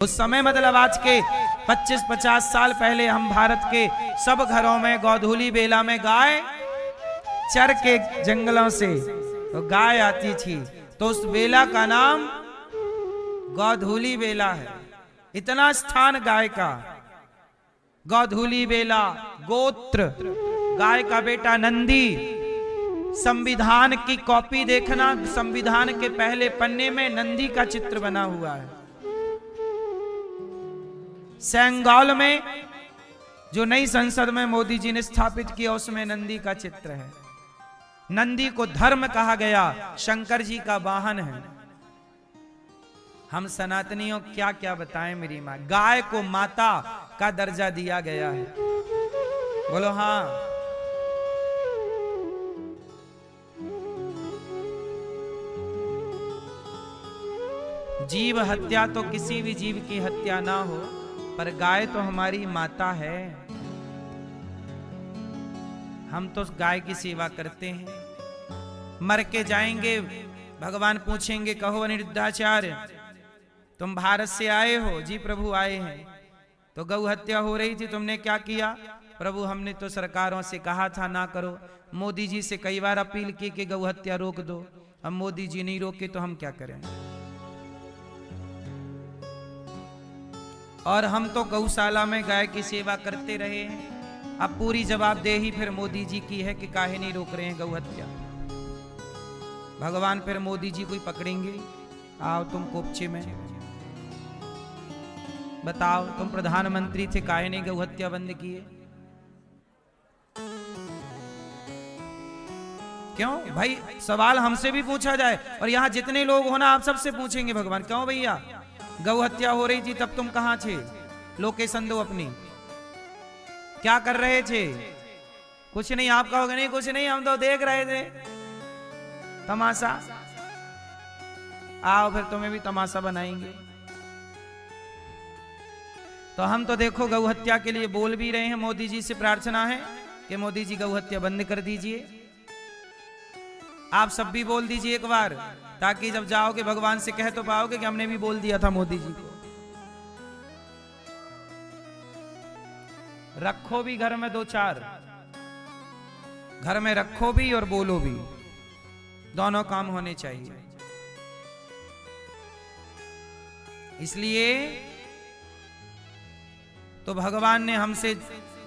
उस समय मतलब आज के 25-50 साल पहले हम भारत के सब घरों में गोधूली बेला में गाय चर के जंगलों से तो गाय आती थी, तो उस बेला का नाम गोधूली बेला है। इतना स्थान गाय का। गोधूली बेला गोत्र, गाय का बेटा नंदी। संविधान की कॉपी देखना, संविधान के पहले पन्ने में नंदी का चित्र बना हुआ है। सेंगाल में जो नई संसद में मोदी जी ने स्थापित किया उसमें नंदी का चित्र है। नंदी को धर्म कहा गया, शंकर जी का वाहन है। हम सनातनियों क्या क्या बताएं मेरी मां। गाय को माता का दर्जा दिया गया है। बोलो हाँ। जीव हत्या तो किसी भी जीव की हत्या ना हो, पर गाय तो हमारी माता है। हम तो गाय की सेवा करते हैं। मर के जाएंगे, भगवान पूछेंगे, कहो अनिरुद्धाचार्य तुम भारत से आए हो? जी प्रभु आए हैं। तो गौ हत्या हो रही थी, तुमने क्या किया? प्रभु हमने तो सरकारों से कहा था ना करो, मोदी जी से कई बार अपील की कि गौ हत्या रोक दो, अब मोदी जी नहीं रोके तो हम क्या करें? और हम तो गौशाला में गाय की सेवा करते रहे हैं। अब पूरी जवाबदेही फिर मोदी जी की है कि काहे नहीं रोक रहे हैं गौ हत्या। भगवान फिर मोदी जी को ही पकड़ेंगे। आओ तुम कोपचे में बताओ, तुम प्रधानमंत्री थे, काहे नहीं गौ हत्या बंद किए? क्यों भाई? सवाल हमसे भी पूछा जाए और यहां जितने लोग हो ना, आप सबसे पूछेंगे भगवान, क्यों भैया गौ हत्या हो रही थी तब तुम कहां थे? लोकेशन दो अपनी, क्या कर रहे थे? कुछ नहीं। आप कहोगे नहीं कुछ नहीं, हम तो देख रहे थे तमाशा। आओ फिर तुम्हें भी तमाशा बनाएंगे। तो हम तो देखो गौ हत्या के लिए बोल भी रहे हैं। मोदी जी से प्रार्थना है कि मोदी जी गौ हत्या बंद कर दीजिए। आप सब भी बोल दीजिए एक बार, ताकि जब जाओगे भगवान से कह तो पाओगे कि हमने भी बोल दिया था मोदी जी को। रखो भी घर में 2-4, घर में रखो भी और बोलो भी, दोनों काम होने चाहिए। इसलिए तो भगवान ने हमसे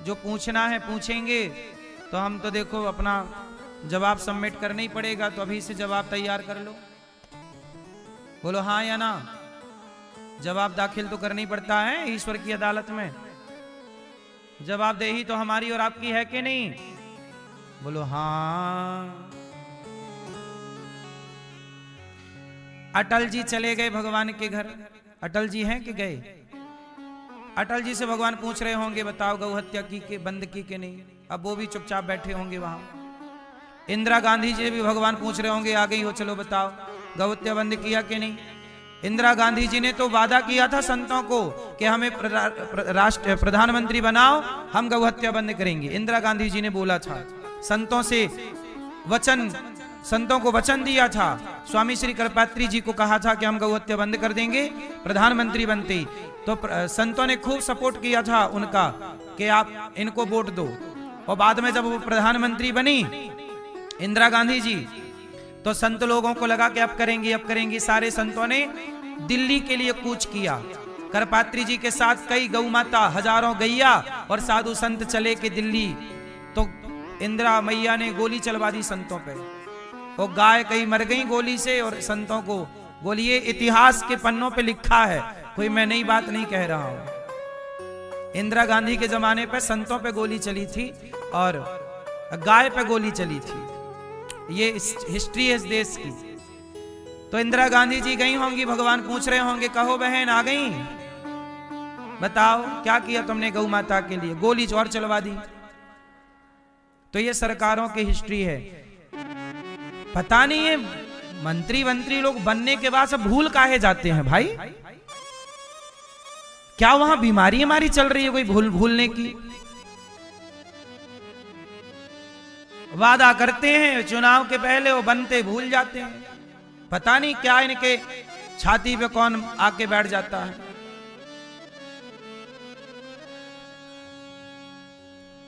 जो पूछना है पूछेंगे, तो हम तो देखो अपना जवाब सबमिट करना ही पड़ेगा। तो अभी से जवाब तैयार कर लो। बोलो हाँ या ना। जवाब दाखिल तो करना ही पड़ता है ईश्वर की अदालत में। जवाबदेही तो हमारी और आपकी है कि नहीं? बोलो हाँ। अटल जी चले गए भगवान के घर। अटल जी हैं कि गए? अटल जी से भगवान पूछ रहे होंगे, बताओ गौ हत्या की के बंद की के नहीं? अब वो भी चुपचाप बैठे होंगे वहां। इंदिरा गांधी जी भी भगवान पूछ रहे होंगे, आ गई हो, चलो बताओ गौ हत्या बंद किया कि नहीं? इंदिरा गांधी जी ने तो वादा किया था संतों को कि हमें राष्ट्र प्रधानमंत्री बनाओ, हम गौ हत्या बंद करेंगे। इंदिरा गांधी जी ने बोला था, संतों से वचन, संतों को वचन दिया था। स्वामी श्री करपात्री जी को कहा था कि हम गौ हत्या बंद कर देंगे प्रधानमंत्री बनते। तो संतों ने खूब सपोर्ट किया था उनका कि आप इनको वोट दो। और बाद में जब वो प्रधानमंत्री बनी इंदिरा गांधी जी, तो संत लोगों को लगा कि अब करेंगे अब करेंगे। सारे संतों ने दिल्ली के लिए कूच किया। करपात्री जी के साथ कई गौ माता, हजारों गैया और साधु संत चले के दिल्ली। तो इंदिरा मैया ने गोली चलवा दी संतों पे। वो गाय कई मर गई गोली से और संतों को गोली। ये इतिहास के पन्नों पे लिखा है, कोई मैं नई बात नहीं कह रहा हूं। इंदिरा गांधी के जमाने पे संतों पे गोली चली थी और गाय पे गोली चली थी। ये हिस्ट्री है इस देश की। तो इंदिरा गांधी जी गई होंगी, भगवान पूछ रहे होंगे, कहो बहन आ गई, बताओ क्या किया तुमने गौ माता के लिए? गोली और चलवा दी। तो ये सरकारों की हिस्ट्री है। पता नहीं है मंत्री लोग बनने के बाद सब भूल काहे जाते हैं भाई? क्या वहां बीमारी हमारी चल रही है कोई भूलने की? वादा करते हैं चुनाव के पहले, वो बनते भूल जाते हैं। पता नहीं क्या इनके छाती पे कौन आके बैठ जाता है।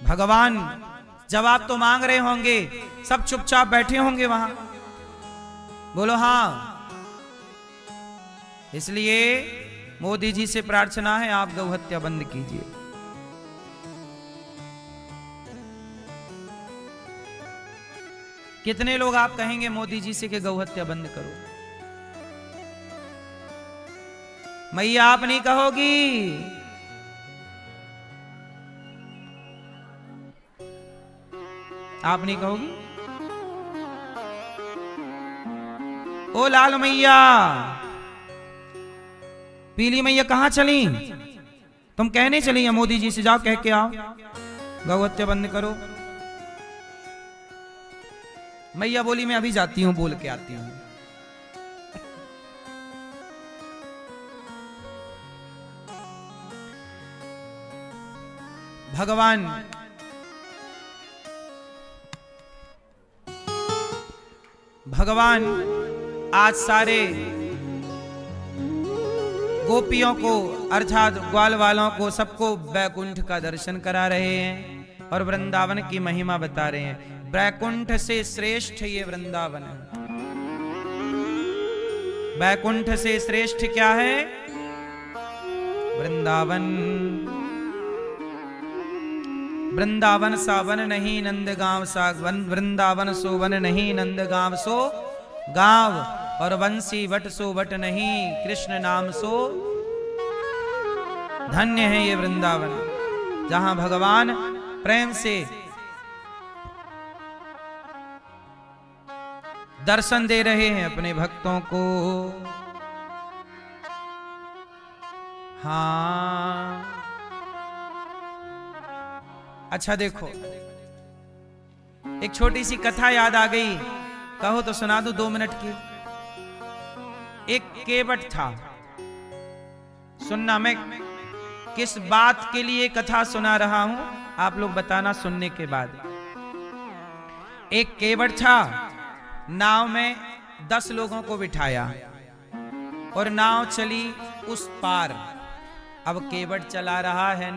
भगवान जवाब तो मांग रहे होंगे, सब चुपचाप बैठे होंगे वहां। बोलो हां। इसलिए मोदी जी से प्रार्थना है, आप गौ हत्या बंद कीजिए। कितने लोग आप कहेंगे मोदी जी से कि गौ हत्या बंद करो? मैया आप नहीं कहोगी? आप नहीं कहोगी? ओ लाल मैया, पीली मैया कहां चली? तुम कहने चली है मोदी जी से, जाओ कह के आओ गौ हत्या बंद करो। मैया बोली मैं अभी जाती हूं, बोल के आती हूं। भगवान आज सारे गोपियों को अर्थात ग्वाल वालों को सबको बैकुंठ का दर्शन करा रहे हैं और वृंदावन की महिमा बता रहे हैं। बैकुंठ से श्रेष्ठ ये वृंदावन है। बैकुंठ से श्रेष्ठ क्या है? वृंदावन। वृंदावन सावन नहीं नंद गांव सा, वृंदावन सो वन नहीं नंद गांव सो गांव, और वंशी वट सो वट नहीं कृष्ण नाम सो धन्य है ये वृंदावन, जहां भगवान प्रेम से दर्शन दे रहे हैं अपने भक्तों को। हाँ अच्छा देखो, एक छोटी सी कथा याद आ गई, कहो तो सुना दूं 2 मिनट की। एक केवट था। सुनना, मैं किस बात के लिए कथा सुना रहा हूं आप लोग बताना सुनने के बाद। एक केवट था, नाव में 10 लोगों को बिठाया और नाव चली उस पार। अब केवट चला रहा है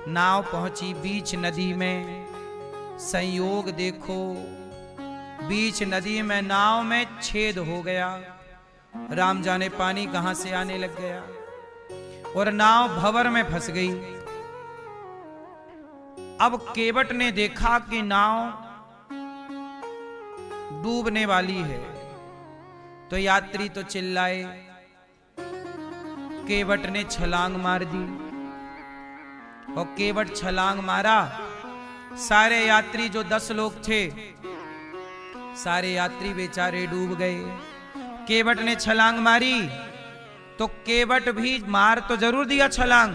नाव पहुंची बीच नदी में। संयोग देखो, बीच नदी में नाव में छेद हो गया। राम जाने पानी कहां से आने लग गया और नाव भंवर में फंस गई। अब केवट ने देखा कि नाव डूबने वाली है, तो यात्री तो चिल्लाए। केवट ने छलांग मार दी और केवट छलांग मारा। सारे यात्री जो 10 लोग थे, सारे यात्री बेचारे डूब गए। केवट ने छलांग मारी तो केवट भी मार तो जरूर दिया छलांग,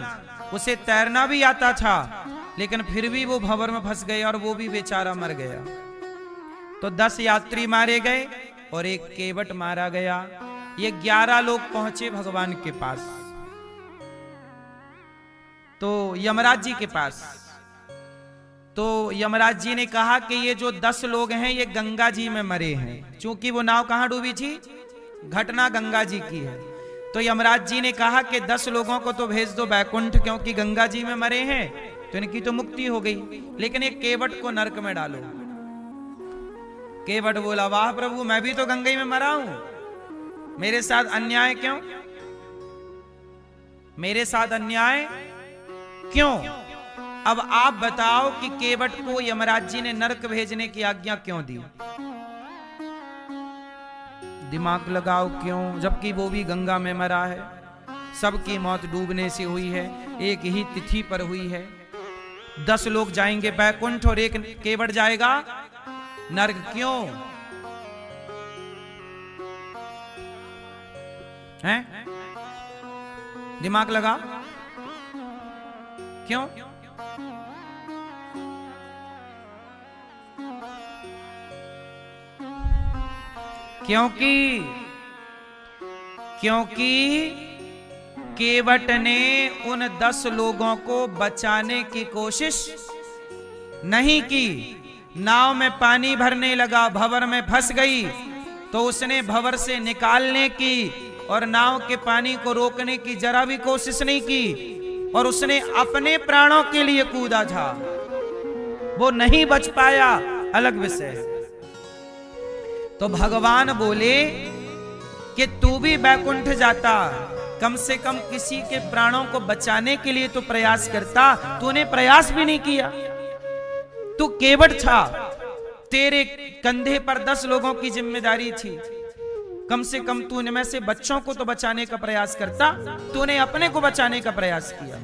उसे तैरना भी आता था, लेकिन फिर भी वो भंवर में फंस गया और वो भी बेचारा मर गया। तो 10 यात्री मारे गए और एक केवट मारा गया। ये 11 लोग पहुंचे भगवान के पास, तो यमराज जी के पास। तो यमराज जी ने कहा कि ये जो 10 लोग हैं ये गंगा जी में मरे हैं, क्योंकि वो नाव कहां डूबी थी? घटना गंगा जी की है। तो यमराज जी ने कहा कि 10 लोगों को तो भेज दो बैकुंठ, क्योंकि गंगा जी में मरे हैं तो इनकी तो मुक्ति हो गई, लेकिन एक केवट को नरक में डालो। केवट बोला, वाह प्रभु, मैं भी तो गंगा में मरा हूं, मेरे साथ अन्याय क्यों? मेरे साथ अन्याय क्यों? अब आप बताओ कि केवट को यमराज जी ने नरक भेजने की आज्ञा क्यों दी? दिमाग लगाओ क्यों, जबकि वो भी गंगा में मरा है। सबकी मौत डूबने से हुई है, एक ही तिथि पर हुई है। 10 लोग जाएंगे बैकुंठ और एक केवट जाएगा नरक, क्यों? हैं? दिमाग लगा, क्यों? क्योंकि केवट ने उन 10 लोगों को बचाने की कोशिश नहीं की। नाव में पानी भरने लगा, भंवर में फंस गई, तो उसने भंवर से निकालने की और नाव के पानी को रोकने की जरा भी कोशिश नहीं की। और उसने अपने प्राणों के लिए कूदा था, वो नहीं बच पाया, अलग विषय है। तो भगवान बोले कि तू भी बैकुंठ जाता, कम से कम किसी के प्राणों को बचाने के लिए तो प्रयास करता। तूने प्रयास भी नहीं किया, तू केवट था, तेरे कंधे पर 10 लोगों की जिम्मेदारी थी। कम से कम तू इनमें से बच्चों को तो बचाने का प्रयास करता, तूने अपने को बचाने का प्रयास किया।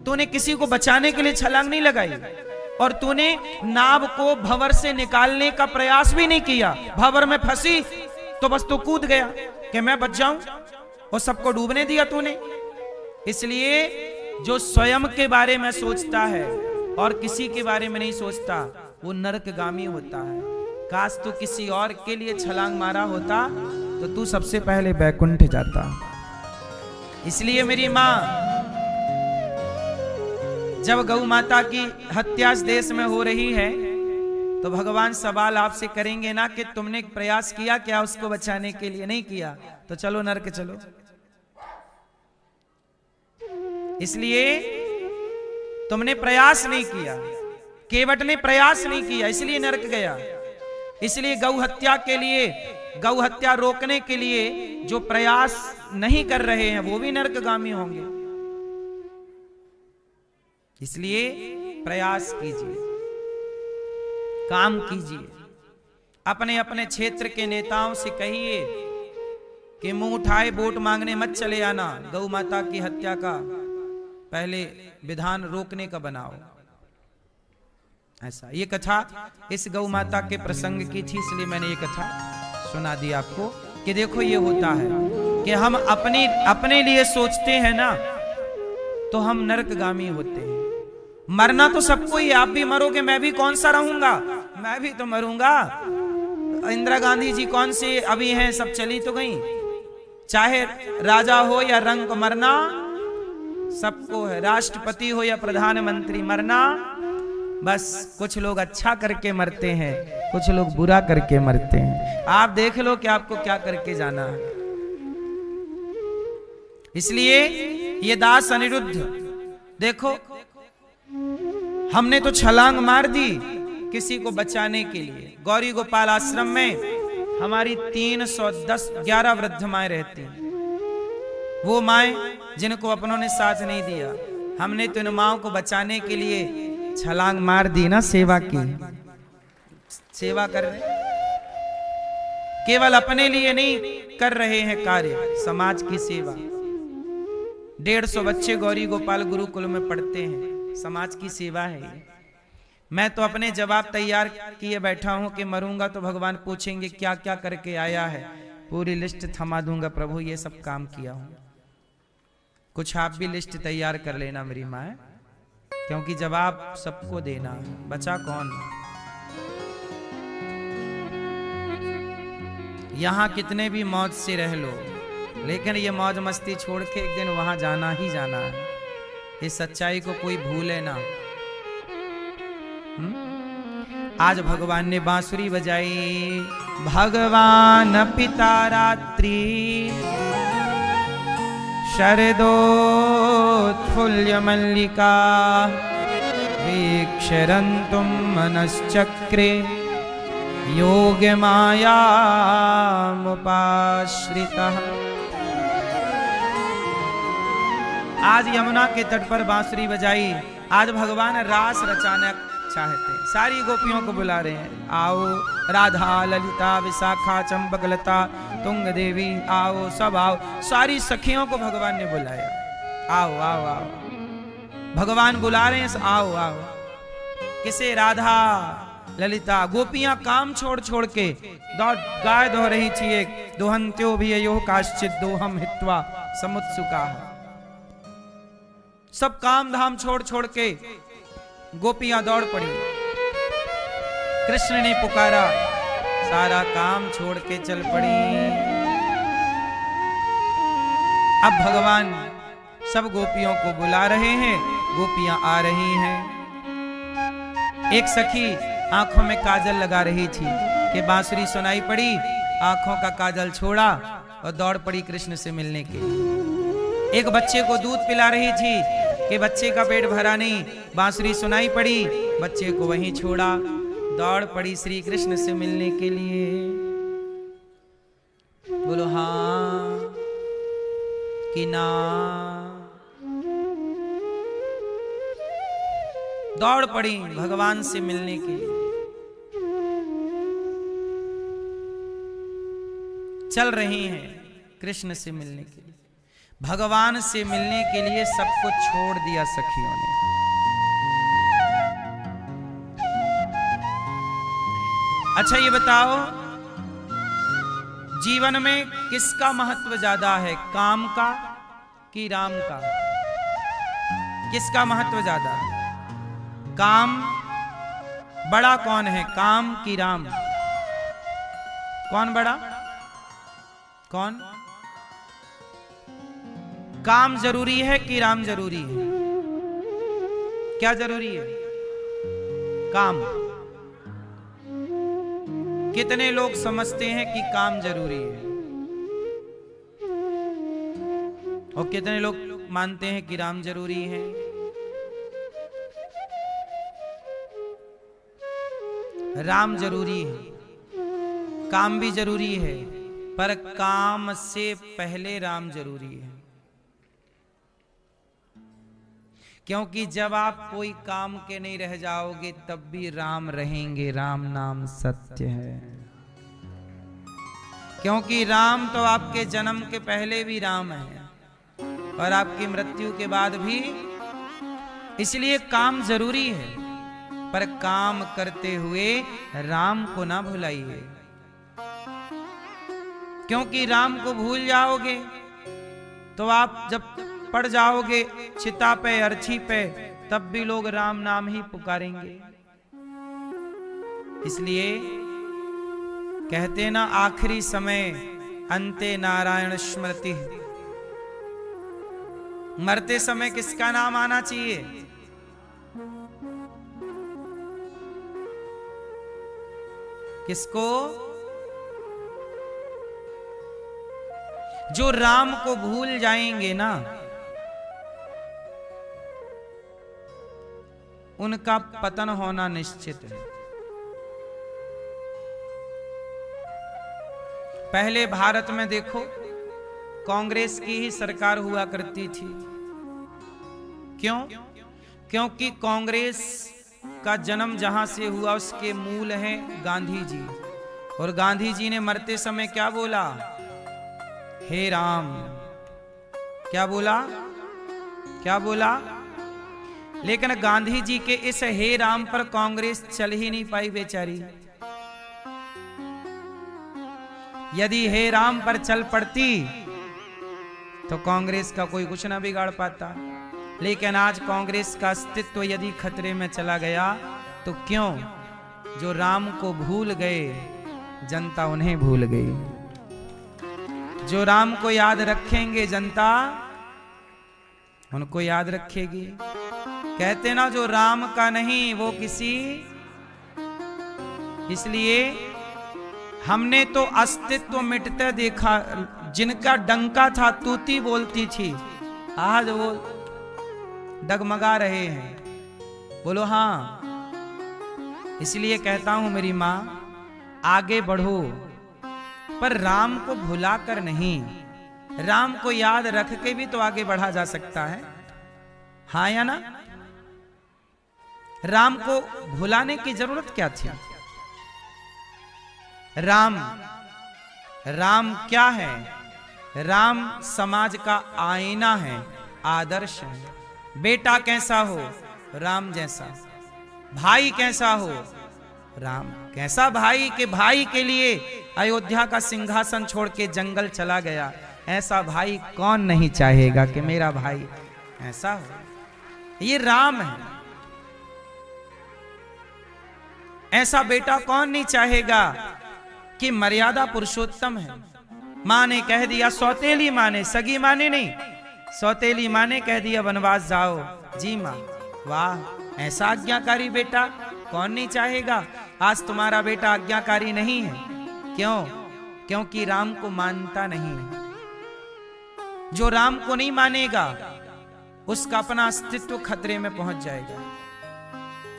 तूने किसी को बचाने के लिए छलांग नहीं लगाई, और तूने नाव को भंवर से निकालने का प्रयास भी नहीं किया। भंवर में फंसी तो बस तू कूद गया कि मैं बच जाऊं, और सबको डूबने दिया तूने। इसलिए जो स्वयं के बारे में सोचता है और किसी के बारे में नहीं सोचता, वो नरकगामी होता है। काश तू किसी और के लिए छलांग मारा होता तो तू सबसे पहले बैकुंठ जाता। इसलिए मेरी मां, जब गौ माता की हत्या इस देश में हो रही है, तो भगवान सवाल आपसे करेंगे ना कि तुमने प्रयास किया क्या उसको बचाने के लिए? नहीं किया तो चलो नरक चलो। इसलिए तुमने प्रयास नहीं किया, केवट ने प्रयास नहीं किया, इसलिए नरक गया। इसलिए गौ हत्या के लिए, गौ हत्या रोकने के लिए जो प्रयास नहीं कर रहे हैं वो भी नरकगामी होंगे। इसलिए प्रयास कीजिए, काम कीजिए। अपने अपने क्षेत्र के नेताओं से कहिए कि मुंह उठाए वोट मांगने मत चले आना, गौ माता की हत्या का पहले विधान रोकने का बनाओ। ऐसा, ये कथा इस गौ माता के प्रसंग की थी, इसलिए मैंने ये कथा सुना दी आपको कि देखो ये होता है कि हम अपने लिए सोचते हैं ना तो हम नरकगामी होते हैं। मरना तो सबको ही, आप भी मरोगे, मैं भी कौन सा रहूंगा, मैं भी तो मरूंगा। इंदिरा गांधी जी कौन से अभी हैं, सब चली तो गई। चाहे राजा हो या रंक, मरना सबको है। राष्ट्रपति हो या प्रधानमंत्री, मरना बस कुछ लोग अच्छा करके मरते हैं, कुछ लोग बुरा करके मरते हैं। आप देख लो कि आपको क्या करके जाना है। इसलिए ये दास अनिरुद्ध, देखो हमने तो छलांग मार दी किसी को बचाने के लिए। गौरी गोपाल आश्रम में हमारी 311 वृद्ध माएं रहती हैं। वो माएं जिनको अपनों ने साथ नहीं दिया, हमने तो इन माओं को बचाने के लिए छलांग मार दी ना। सेवा की, सेवा कर रहे, केवल अपने लिए नहीं कर रहे हैं कार्य, समाज की सेवा। 150 बच्चे गौरी गोपाल गुरुकुल में पढ़ते हैं, समाज की सेवा है ये। मैं तो अपने जवाब तैयार किए बैठा हूं कि मरूंगा तो भगवान पूछेंगे क्या क्या करके आया है, पूरी लिस्ट थमा दूंगा, प्रभु ये सब काम किया हूं। कुछ आप भी लिस्ट तैयार कर लेना मेरी माँ, क्योंकि जवाब सबको देना है, बचा कौन। यहां कितने भी मौज से रह लो, लेकिन ये मौज मस्ती छोड़ के एक दिन वहां जाना ही जाना है। इस सच्चाई को कोई भूले ना। आज भगवान ने बांसुरी बजाई, भगवान पिता रात्रि शरदोत्फुल्य मल्लिका वीक्षरन्तुं मनश्चक्रे योग मायामुपाश्रितः। आज यमुना के तट पर बांसुरी बजाई। आज भगवान रास रचाना चाहते हैं, सारी गोपियों को बुला रहे हैं, आओ राधा, ललिता, विशाखा, चंपकलता, तुंग देवी, आओ सब आओ। सारी सखियों को भगवान ने बुलाया, आओ आओ आओ। भगवान बुला रहे हैं, आओ आओ। किसे? राधा, ललिता। गोपियां काम छोड़ छोड़ के गाय दो रही थी एक, दोहंत्यो भी यो काश्चित दोहम हित्वा समुत्सुका। सब काम धाम छोड़ छोड़ के गोपियां दौड़ पड़ी। कृष्ण ने पुकारा, सारा काम छोड़ के चल पड़ी। अब भगवान सब गोपियों को बुला रहे हैं, गोपियां आ रही हैं। एक सखी आंखों में काजल लगा रही थी कि बांसुरी सुनाई पड़ी, आंखों का काजल छोड़ा और दौड़ पड़ी कृष्ण से मिलने के लिए। एक बच्चे को दूध पिला रही थी कि बच्चे का पेट भरा नहीं, बांसुरी सुनाई पड़ी, बच्चे को वहीं छोड़ा, दौड़ पड़ी श्री कृष्ण से मिलने के लिए। बोलो हाँ कि ना। दौड़ पड़ी भगवान से मिलने के लिए। चल रही हैं कृष्ण से मिलने के लिए, भगवान से मिलने के लिए सब कुछ छोड़ दिया सखियों ने। अच्छा ये बताओ, जीवन में किसका महत्व ज्यादा है, काम का कि राम का? किसका महत्व ज्यादा है? काम बड़ा कौन है, काम कि राम? कौन बड़ा? कौन? काम जरूरी है कि राम जरूरी है? क्या जरूरी है? काम। कितने लोग समझते हैं कि काम जरूरी है और कितने लोग मानते हैं कि राम जरूरी है? राम जरूरी है, काम भी जरूरी है, पर काम से पहले राम जरूरी है। क्योंकि जब आप कोई काम के नहीं रह जाओगे तब भी राम रहेंगे, राम नाम सत्य है। क्योंकि राम तो आपके जन्म के पहले भी राम है और आपकी मृत्यु के बाद भी, इसलिए काम जरूरी है, पर काम करते हुए राम को ना भुलाइए। क्योंकि राम को भूल जाओगे तो आप जब पड़ जाओगे चिता पे, अर्थी पे, तब भी लोग राम नाम ही पुकारेंगे। इसलिए कहते ना, आखिरी समय अंते नारायण स्मृति। मरते समय किसका नाम आना चाहिए? किसको? जो राम को भूल जाएंगे ना, उनका पतन होना निश्चित है। पहले भारत में देखो, कांग्रेस की ही सरकार हुआ करती थी। क्यों? क्योंकि कांग्रेस का जन्म जहां से हुआ उसके मूल हैं गांधी जी, और गांधी जी ने मरते समय क्या बोला? हे राम। क्या बोला? क्या बोला? लेकिन गांधी जी के इस हे राम पर कांग्रेस चल ही नहीं पाई बेचारी। यदि हे राम पर चल पड़ती तो कांग्रेस का कोई कुछ ना बिगाड़ पाता। लेकिन आज कांग्रेस का अस्तित्व यदि खतरे में चला गया तो क्यों? जो राम को भूल गए, जनता उन्हें भूल गई। जो राम को याद रखेंगे, जनता उनको याद रखेगी। कहते ना, जो राम का नहीं वो किसी। इसलिए हमने तो अस्तित्व मिटते देखा। जिनका डंका था, तूती बोलती थी, आज वो डगमगा रहे हैं। बोलो हाँ। इसलिए कहता हूं मेरी मां, आगे बढ़ो, पर राम को भुलाकर नहीं। राम को याद रख के भी तो आगे बढ़ा जा सकता है, हाँ या ना? राम को भुलाने की जरूरत क्या थी? राम क्या है? राम समाज का आईना है, आदर्श है। बेटा कैसा हो? राम जैसा। भाई कैसा हो? राम कैसा भाई कि भाई के लिए अयोध्या का सिंहासन छोड़ के जंगल चला गया। ऐसा भाई कौन नहीं चाहेगा कि मेरा भाई ऐसा हो? ये राम है। ऐसा बेटा कौन नहीं चाहेगा कि मर्यादा पुरुषोत्तम है। मां ने कह दिया, सौतेली मां ने, सगी मां ने नहीं, सौतेली मां ने कह दिया वनवास जाओ। जी मां, वाह, ऐसा आज्ञाकारी बेटा कौन नहीं चाहेगा। आज तुम्हारा बेटा आज्ञाकारी नहीं है। क्यों? क्योंकि राम को मानता नहीं है। जो राम को नहीं मानेगा उसका अपना अस्तित्व खतरे में पहुंच जाएगा।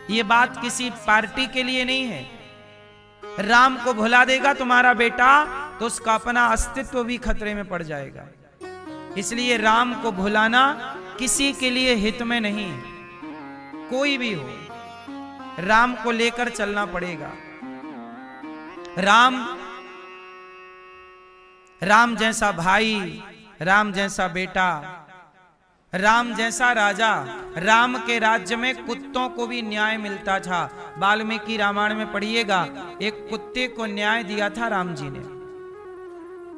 ये बात किसी पार्टी के लिए नहीं है। राम को भुला देगा तुम्हारा बेटा तो उसका अपना अस्तित्व भी खतरे में पड़ जाएगा। इसलिए राम को भुलाना किसी के लिए हित में नहीं, कोई भी हो राम को लेकर चलना पड़ेगा। राम जैसा भाई, राम जैसा बेटा, राम जैसा राजा। राम के राज्य में कुत्तों को भी न्याय मिलता था। वाल्मीकि रामायण में पढ़िएगा, एक कुत्ते को न्याय दिया था राम जी ने।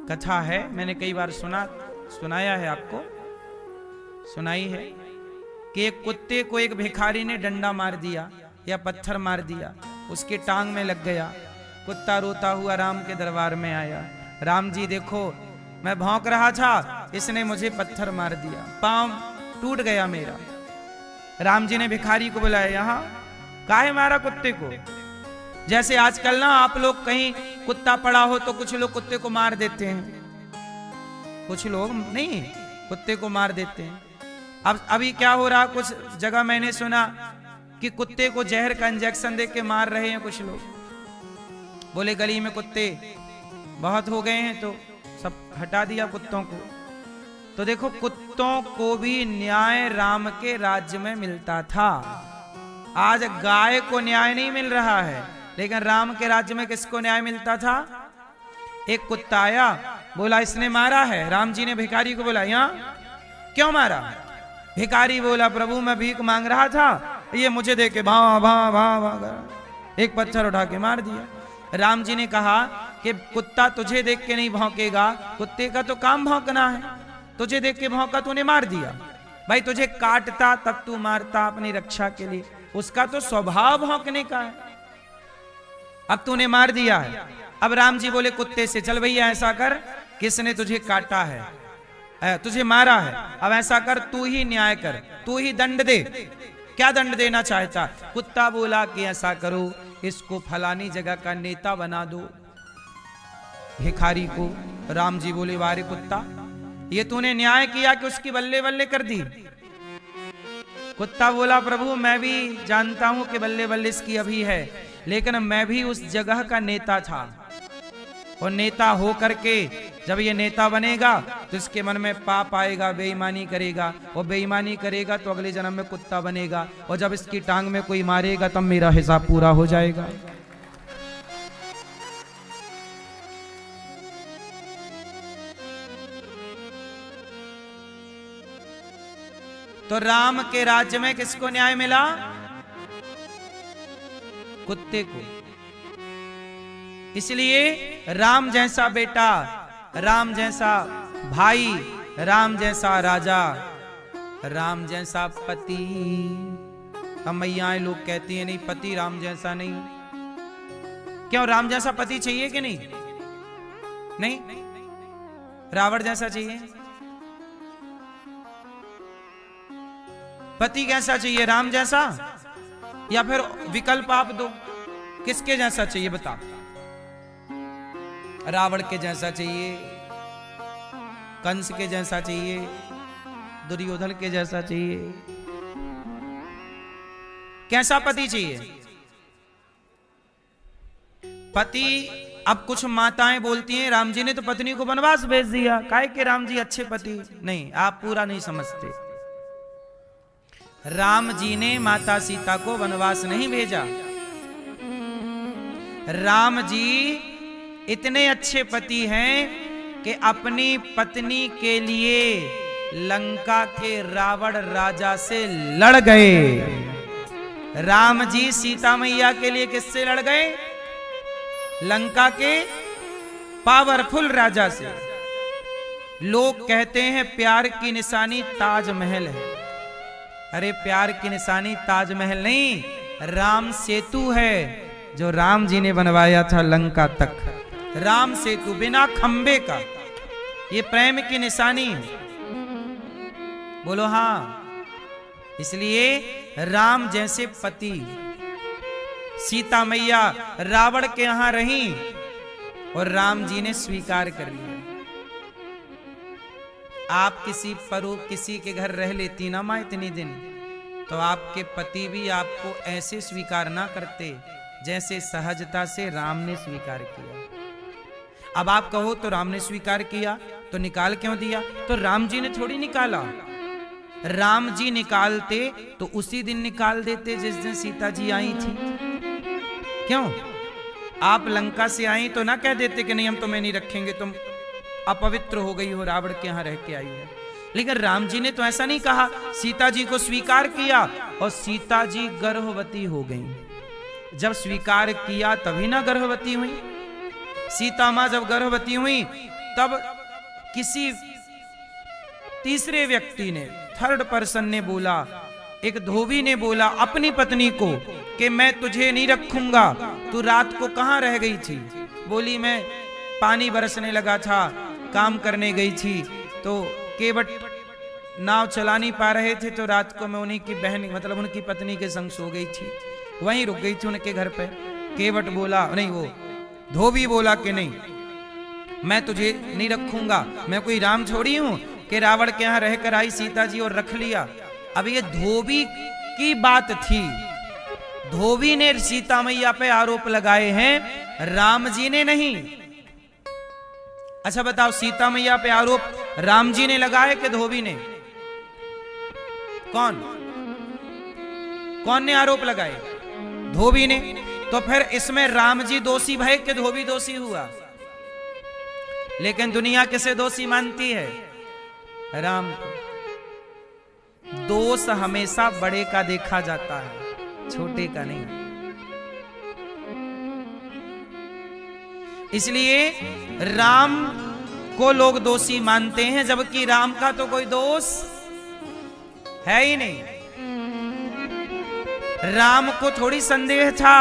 कथा है, मैंने कई बार सुनाया है, आपको सुनाई है कि एक कुत्ते को एक भिखारी ने डंडा मार दिया या पत्थर मार दिया, उसके टांग में लग गया। कुत्ता रोता हुआ राम के दरबार में आया, राम जी देखो मैं भौंक रहा था, इसने मुझे पत्थर मार दिया, पांव टूट गया मेरा। राम जी ने भिखारी को बुलाया, यहाँ काहे मारा कुत्ते को? जैसे आजकल ना आप लोग कहीं कुत्ता पड़ा हो तो कुछ लोग कुत्ते को मार देते हैं, कुछ लोग नहीं कुत्ते को मार देते हैं। अब अभी क्या हो रहा, कुछ जगह मैंने सुना कि कुत्ते को जहर का इंजेक्शन दे के मार रहे हैं कुछ लोग। बोले गली में कुत्ते बहुत हो गए हैं तो सब हटा दिया कुत्तों को। तो देखो कुत्तों को भी न्याय राम के राज्य में मिलता था। आज गाय को न्याय नहीं मिल रहा है, लेकिन राम के राज्य में किसको न्याय मिलता था? एक कुत्ता आया, बोला इसने मारा है। राम जी ने भिखारी को बोला, यहाँ क्यों मारा? भिखारी बोला, प्रभु मैं भीख मांग रहा था, ये मुझे दे के भां भां भां भां एक पत्थर उठा के मार दिया। राम जी ने कहा कि कुत्ता तुझे देख के नहीं भौंकेगा, कुत्ते का तो काम भौंकना है, तुझे देख के भौंका तूने मार दिया। भाई तुझे काटता तब तू मारता अपनी रक्षा के लिए, उसका तो स्वभाव भौंकने का है, अब तूने मार दिया है। अब राम जी बोले कुत्ते से, चल भैया ऐसा कर, किसने तुझे काटा है, तुझे मारा है, अब ऐसा कर तू ही न्याय कर, तू ही दंड दे। क्या दंड देना चाहता? कुत्ता बोला कि ऐसा करो, इसको फलानी जगह का नेता बना दो, भिखारी को। राम जी बोले, वारे कुत्ता, ये तूने न्याय किया कि उसकी बल्ले बल्ले कर दी? कुत्ता बोला, प्रभु मैं भी जानता हूं कि बल्ले बल्ले इसकी अभी है, लेकिन मैं भी उस जगह का नेता था, और नेता हो करके जब ये नेता बनेगा तो इसके मन में पाप आएगा, बेईमानी करेगा, और बेईमानी करेगा तो अगले जन्म में कुत्ता बनेगा, और जब इसकी टांग में कोई मारेगा तब मेरा हिसाब पूरा हो जाएगा। तो राम के राज्य में किसको न्याय मिला? कुत्ते को। इसलिए राम जैसा बेटा, राम जैसा भाई, राम जैसा राजा, राम जैसा पति। हम मैयाएं लोग कहती हैं नहीं पति राम जैसा नहीं। क्यों, राम जैसा पति चाहिए कि नहीं? नहीं, रावण जैसा चाहिए? पति कैसा चाहिए, राम जैसा या फिर विकल्प आप दो, किसके जैसा चाहिए बता? रावण के जैसा चाहिए, कंस के जैसा चाहिए, दुर्योधन के जैसा चाहिए? कैसा पति चाहिए? पति, अब कुछ माताएं बोलती हैं राम जी ने तो पत्नी को वनवास भेज दिया, काहे के राम जी अच्छे पति? नहीं, आप पूरा नहीं समझते। राम जी ने माता सीता को वनवास नहीं भेजा। राम जी इतने अच्छे पति हैं कि अपनी पत्नी के लिए लंका के रावण राजा से लड़ गए। राम जी सीता मैया के लिए किससे लड़ गए? लंका के पावरफुल राजा से। लोग कहते हैं प्यार की निशानी ताजमहल है। अरे प्यार की निशानी ताजमहल नहीं, राम सेतु है जो राम जी ने बनवाया था लंका तक। राम सेतु बिना खंबे का, ये प्रेम की निशानी है। बोलो हाँ। इसलिए राम जैसे पति, सीता मैया रावण के यहां रही और राम जी ने स्वीकार कर लिया। आप किसी के घर रह लेती ना माँ इतनी दिन, तो आपके पति भी आपको ऐसे स्वीकार ना करते जैसे सहजता से राम ने स्वीकार किया। अब आप कहो तो राम ने स्वीकार किया तो निकाल क्यों दिया? तो राम जी ने थोड़ी निकाला। राम जी निकालते तो उसी दिन निकाल देते जिस दिन सीता जी आई थी। क्यों? आप लंका से आई तो ना कह देते कि नहीं हम तुम्हें नहीं रखेंगे, तुम अपवित्र हो गई हो, रावण के यहां रह के आई है। लेकिन राम जी ने तो ऐसा नहीं कहा, सीता जी को स्वीकार किया और सीता जी गर्भवती हो गई। जब स्वीकार किया तभी ना गर्भवती हुई। सीता मां जब गर्भवती हुई तब किसी तीसरे व्यक्ति ने, थर्ड पर्सन ने बोला, एक धोबी ने बोला अपनी पत्नी को कि मैं तुझे नहीं रखूंगा, तू रात को कहां रह गई थी? बोली मैं पानी बरसने लगा था, काम करने गई थी, तो केवट नाव चला नहीं पा रहे थे, तो रात को मैं उन्हीं की बहन मतलब उनकी पत्नी के संग सो गई थी, वहीं रुक गई थी उनके घर पे। केवट बोला नहीं, वो धोबी बोला कि नहीं मैं तुझे नहीं रखूंगा, मैं कोई राम छोड़ी हूं कि रावण के यहां रहकर आई सीता जी और रख लिया। अब ये धोबी की बात थी, धोबी ने सीता मैया पे आरोप लगाए हैं, राम जी ने नहीं। अच्छा बताओ, सीता मैया पे आरोप राम जी ने लगाए कि धोबी ने? कौन ने आरोप लगाए? धोबी ने। तो फिर इसमें राम जी दोषी भय कि धोबी दोषी हुआ? लेकिन दुनिया किसे दोषी मानती है? राम को। दोष हमेशा बड़े का देखा जाता है, छोटे का नहीं। इसलिए राम को लोग दोषी मानते हैं, जबकि राम का तो कोई दोष है ही नहीं। राम को थोड़ी संदेह था,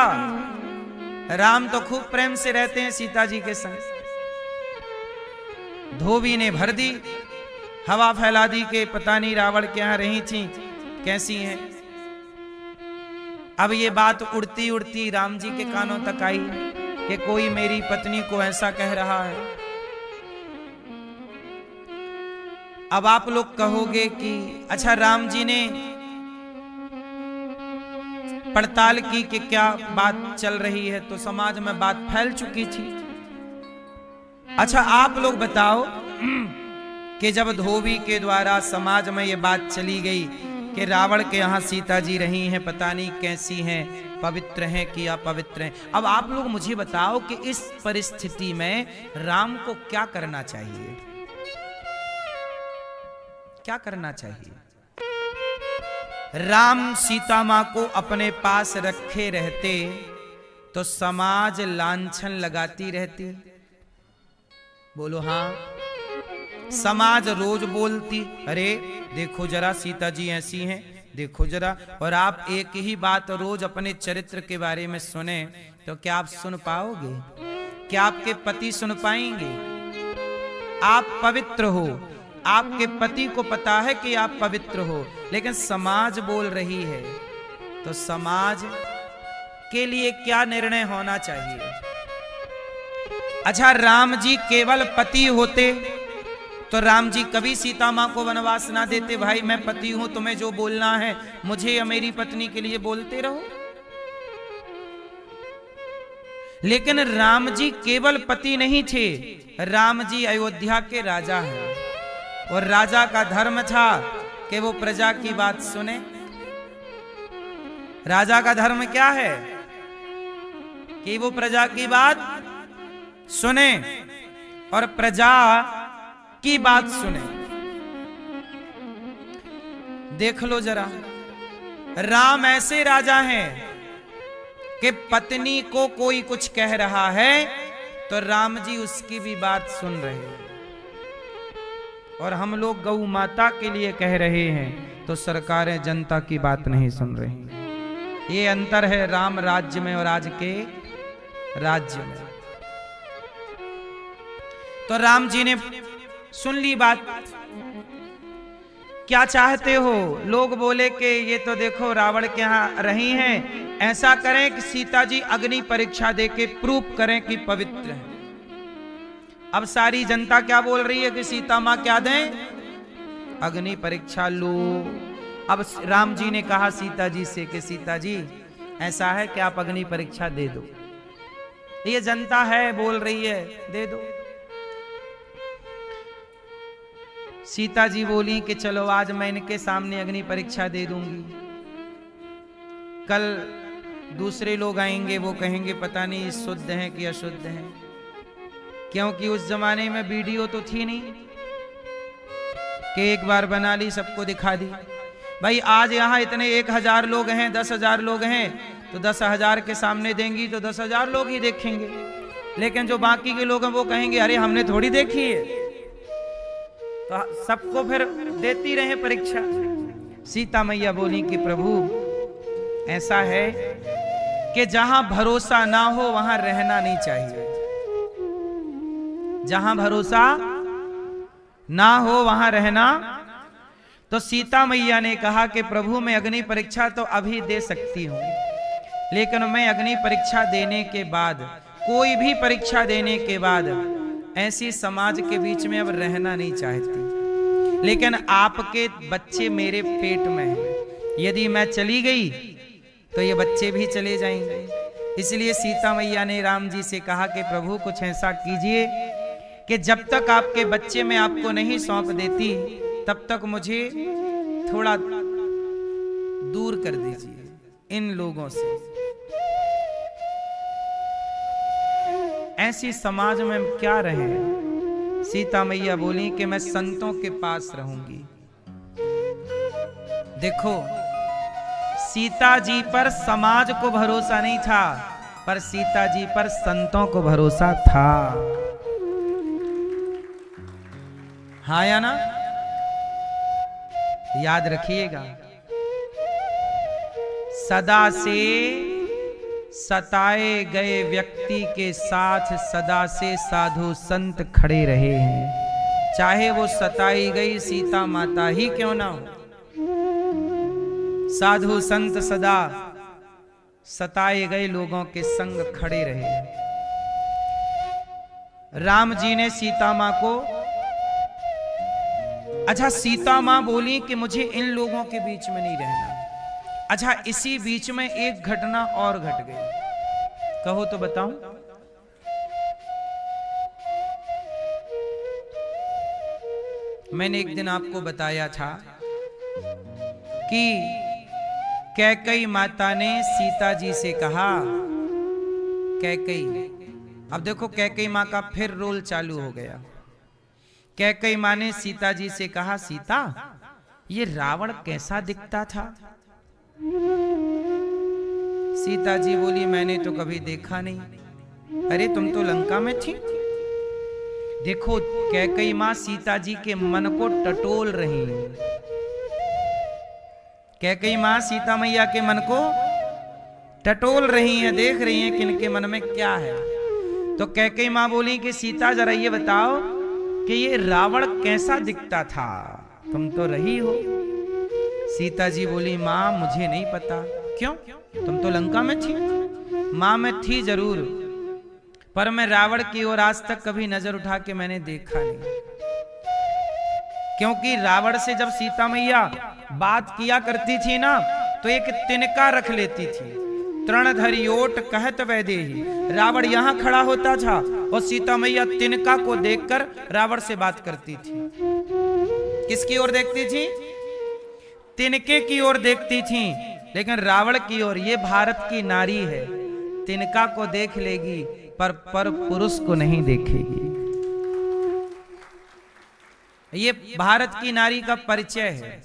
राम तो खूब प्रेम से रहते हैं सीता जी के संग। धोबी ने भर दी, हवा फैला दी कि पता नहीं रावण के यहां रही थी, कैसी हैं। अब ये बात उड़ती उड़ती राम जी के कानों तक आई कि कोई मेरी पत्नी को ऐसा कह रहा है। अब आप लोग कहोगे कि अच्छा राम जी ने पड़ताल की कि क्या बात चल रही है, तो समाज में बात फैल चुकी थी। अच्छा आप लोग बताओ कि जब धोबी के द्वारा समाज में ये बात चली गई कि रावण के यहाँ सीता जी रही हैं, पता नहीं कैसी हैं, पवित्र हैं कि अपवित्र हैं, अब आप लोग मुझे बताओ कि इस परिस्थिति में राम को क्या करना चाहिए? क्या करना चाहिए? राम सीता मां को अपने पास रखे रहते तो समाज लांछन लगाती रहती। बोलो हाँ। समाज रोज बोलती, अरे देखो जरा सीता जी ऐसी हैं, देखो जरा। और आप एक ही बात रोज अपने चरित्र के बारे में सुने तो क्या आप सुन पाओगे? क्या आपके पति सुन पाएंगे? आप पवित्र हो, आपके पति को पता है कि आप पवित्र हो, लेकिन समाज बोल रही है, तो समाज के लिए क्या निर्णय होना चाहिए? अच्छा राम जी केवल पति होते तो राम जी कभी सीता मां को वनवास ना देते, भाई मैं पति हूं, तुम्हें जो बोलना है मुझे या मेरी पत्नी के लिए बोलते रहो। लेकिन राम जी केवल पति नहीं थे, राम जी अयोध्या के राजा हैं, और राजा का धर्म था कि वो प्रजा की बात सुने। राजा का धर्म क्या है? कि वो प्रजा की बात सुने और प्रजा की बात सुने। देख लो जरा, राम ऐसे राजा हैं कि पत्नी को कोई कुछ कह रहा है तो राम जी उसकी भी बात सुन रहे हैं, और हम लोग गौ माता के लिए कह रहे हैं तो सरकारें जनता की बात नहीं सुन रही। ये अंतर है राम राज्य में और आज के राज्य में। तो राम जी ने सुन ली बात। क्या चाहते हो? लोग बोले कि ये तो देखो रावण के यहां रही हैं, ऐसा करें कि सीता जी अग्नि परीक्षा देके प्रूफ करें कि पवित्र है। अब सारी जनता क्या बोल रही है कि सीता मां क्या दें? अग्नि परीक्षा लो। अब राम जी ने कहा सीता जी से कि सीता जी ऐसा है कि आप अग्नि परीक्षा दे दो, ये जनता है बोल रही है, दे दो। सीता जी बोली कि चलो आज मैं इनके सामने अग्नि परीक्षा दे दूंगी, कल दूसरे लोग आएंगे वो कहेंगे पता नहीं शुद्ध है कि अशुद्ध है, क्योंकि उस जमाने में वीडियो तो थी नहीं कि एक बार बना ली सबको दिखा दी। भाई आज यहाँ इतने 1000 लोग हैं, 10,000 लोग हैं, तो 10,000 के सामने देंगी तो 10,000 लोग ही देखेंगे, लेकिन जो बाकी के लोग हैं वो कहेंगे अरे हमने थोड़ी देखी है, तो सबको फिर देती रहे परीक्षा। सीता मैया बोली कि प्रभु ऐसा है कि जहां भरोसा ना हो वहां रहना नहीं चाहिए, जहां भरोसा ना हो वहां रहना। तो सीता मैया ने कहा कि प्रभु मैं अग्नि परीक्षा तो अभी दे सकती हूं, लेकिन मैं अग्नि परीक्षा देने के बाद, कोई भी परीक्षा देने के बाद ऐसी समाज के बीच में अब रहना नहीं चाहती, लेकिन आपके बच्चे मेरे पेट में हैं, यदि मैं चली गई तो ये बच्चे भी चले जाएंगे। इसलिए सीता मैया ने राम जी से कहा कि प्रभु कुछ ऐसा कीजिए कि जब तक आपके बच्चे मैं आपको नहीं सौंप देती तब तक मुझे थोड़ा दूर कर दीजिए इन लोगों से। ऐसी समाज में क्या रहे। सीता मैया बोली कि मैं संतों के पास रहूंगी। देखो सीता जी पर समाज को भरोसा नहीं था, पर सीता जी पर संतों को भरोसा था। हाँ या ना, याद रखिएगा। सदा से सताए गए व्यक्ति के साथ सदा से साधु संत खड़े रहे हैं, चाहे वो सताई गई सीता माता ही क्यों ना हो। साधु संत सदा सताए गए लोगों के संग खड़े रहे। राम जी ने सीता मां को, अच्छा सीता मां बोली कि मुझे इन लोगों के बीच में नहीं रहना। अच्छा इसी बीच में एक घटना और घट गई, कहो तो बताऊं। मैंने एक दिन आपको बताया था कि कैकेयी माता ने सीता जी से कहा, कैकेयी, अब देखो कैकेयी मां का फिर रोल चालू हो गया। कैकेयी मां ने सीता जी से कहा, सीता ये रावण कैसा दिखता था। सीता जी बोली मैंने तो कभी देखा नहीं। अरे तुम तो लंका में थी। देखो कैकेयी मां सीता जी के मन को टटोल रही है। कैकेयी मां सीता मैया के मन को टटोल रही हैं, देख रही हैं कि इनके मन में क्या है। तो कैकेयी मां बोली कि सीता जरा ये बताओ कि ये रावण कैसा दिखता था, तुम तो रही हो। सीता जी बोली मां मुझे नहीं पता। क्यों, तुम तो लंका में थी। मां मैं थी जरूर, पर मैं रावण की ओर आज तक कभी नजर उठा के मैंने देखा नहीं, क्योंकि रावण से जब सीता मैया बात किया करती थी ना तो एक तिनका रख लेती थी। तृणधरी ओट कहत वैदेही। रावण यहां खड़ा होता था और सीता मैया तिनका को देखकर रावण से बात करती थी। किसकी ओर देखती थी? तिनके की ओर देखती थी, लेकिन रावण की ओर। ये भारत की नारी है, तिनका को देख लेगी पर पुरुष को नहीं देखेगी। ये भारत की नारी का परिचय है।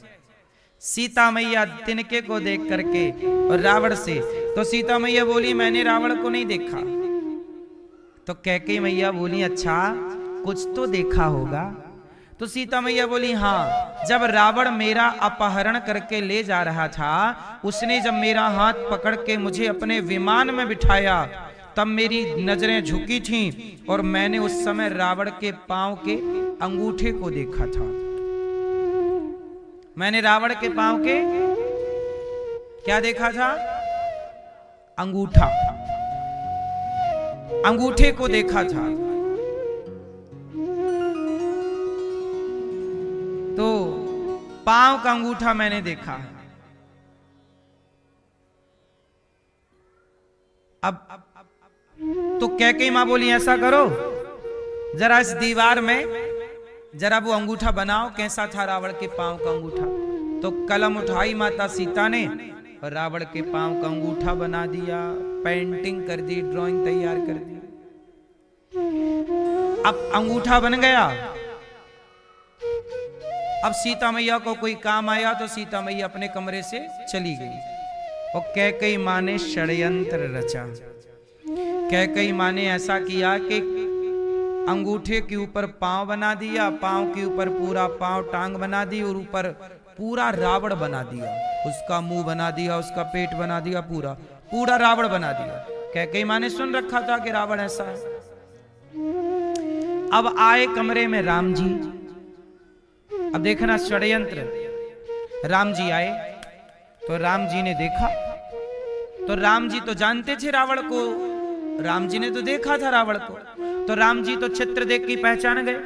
सीता मैया तिनके को देख करके और रावण से, तो सीता मैया बोली मैंने रावण को नहीं देखा। तो कैकेयी मैया बोली अच्छा कुछ तो देखा होगा। तो सीता मैया बोली हाँ, जब रावण मेरा अपहरण करके ले जा रहा था, उसने जब मेरा हाथ पकड़ के मुझे अपने विमान में बिठाया तब मेरी नजरें झुकी थीं और मैंने उस समय रावण के पांव के अंगूठे को देखा था। मैंने रावण के पांव के क्या देखा था? अंगूठा, अंगूठे को देखा था। तो पांव का अंगूठा मैंने देखा है। अब तो कैकेयी मां बोली ऐसा करो, जरा इस दीवार में जरा वो अंगूठा बनाओ, कैसा था रावण के पांव का अंगूठा। तो कलम उठाई माता सीता ने और रावण के पांव का अंगूठा बना दिया, पेंटिंग कर दी, ड्राइंग तैयार कर दी। अब अंगूठा बन गया। अब सीता मैया को कोई काम आया तो सीता मैया अपने कमरे से चली गई और कैकेयी मां ने षड्यंत्र रचा। कैकेयी मां ने ऐसा किया कि अंगूठे के ऊपर पांव बना दिया, पांव के ऊपर पूरा पांव टांग बना दी और ऊपर पूरा रावण बना दिया, उसका मुंह बना दिया, उसका पेट बना दिया, पूरा पूरा रावण बना दिया। कैकेयी मां ने सुन रखा था कि रावण ऐसा है। अब आए कमरे में राम जी। अब देखना षड्यंत्र। राम जी आए तो राम जी ने देखा, तो राम जी तो जानते थे रावण को, राम जी ने तो देखा था रावण को, तो राम जी तो चित्र देख के पहचान गए।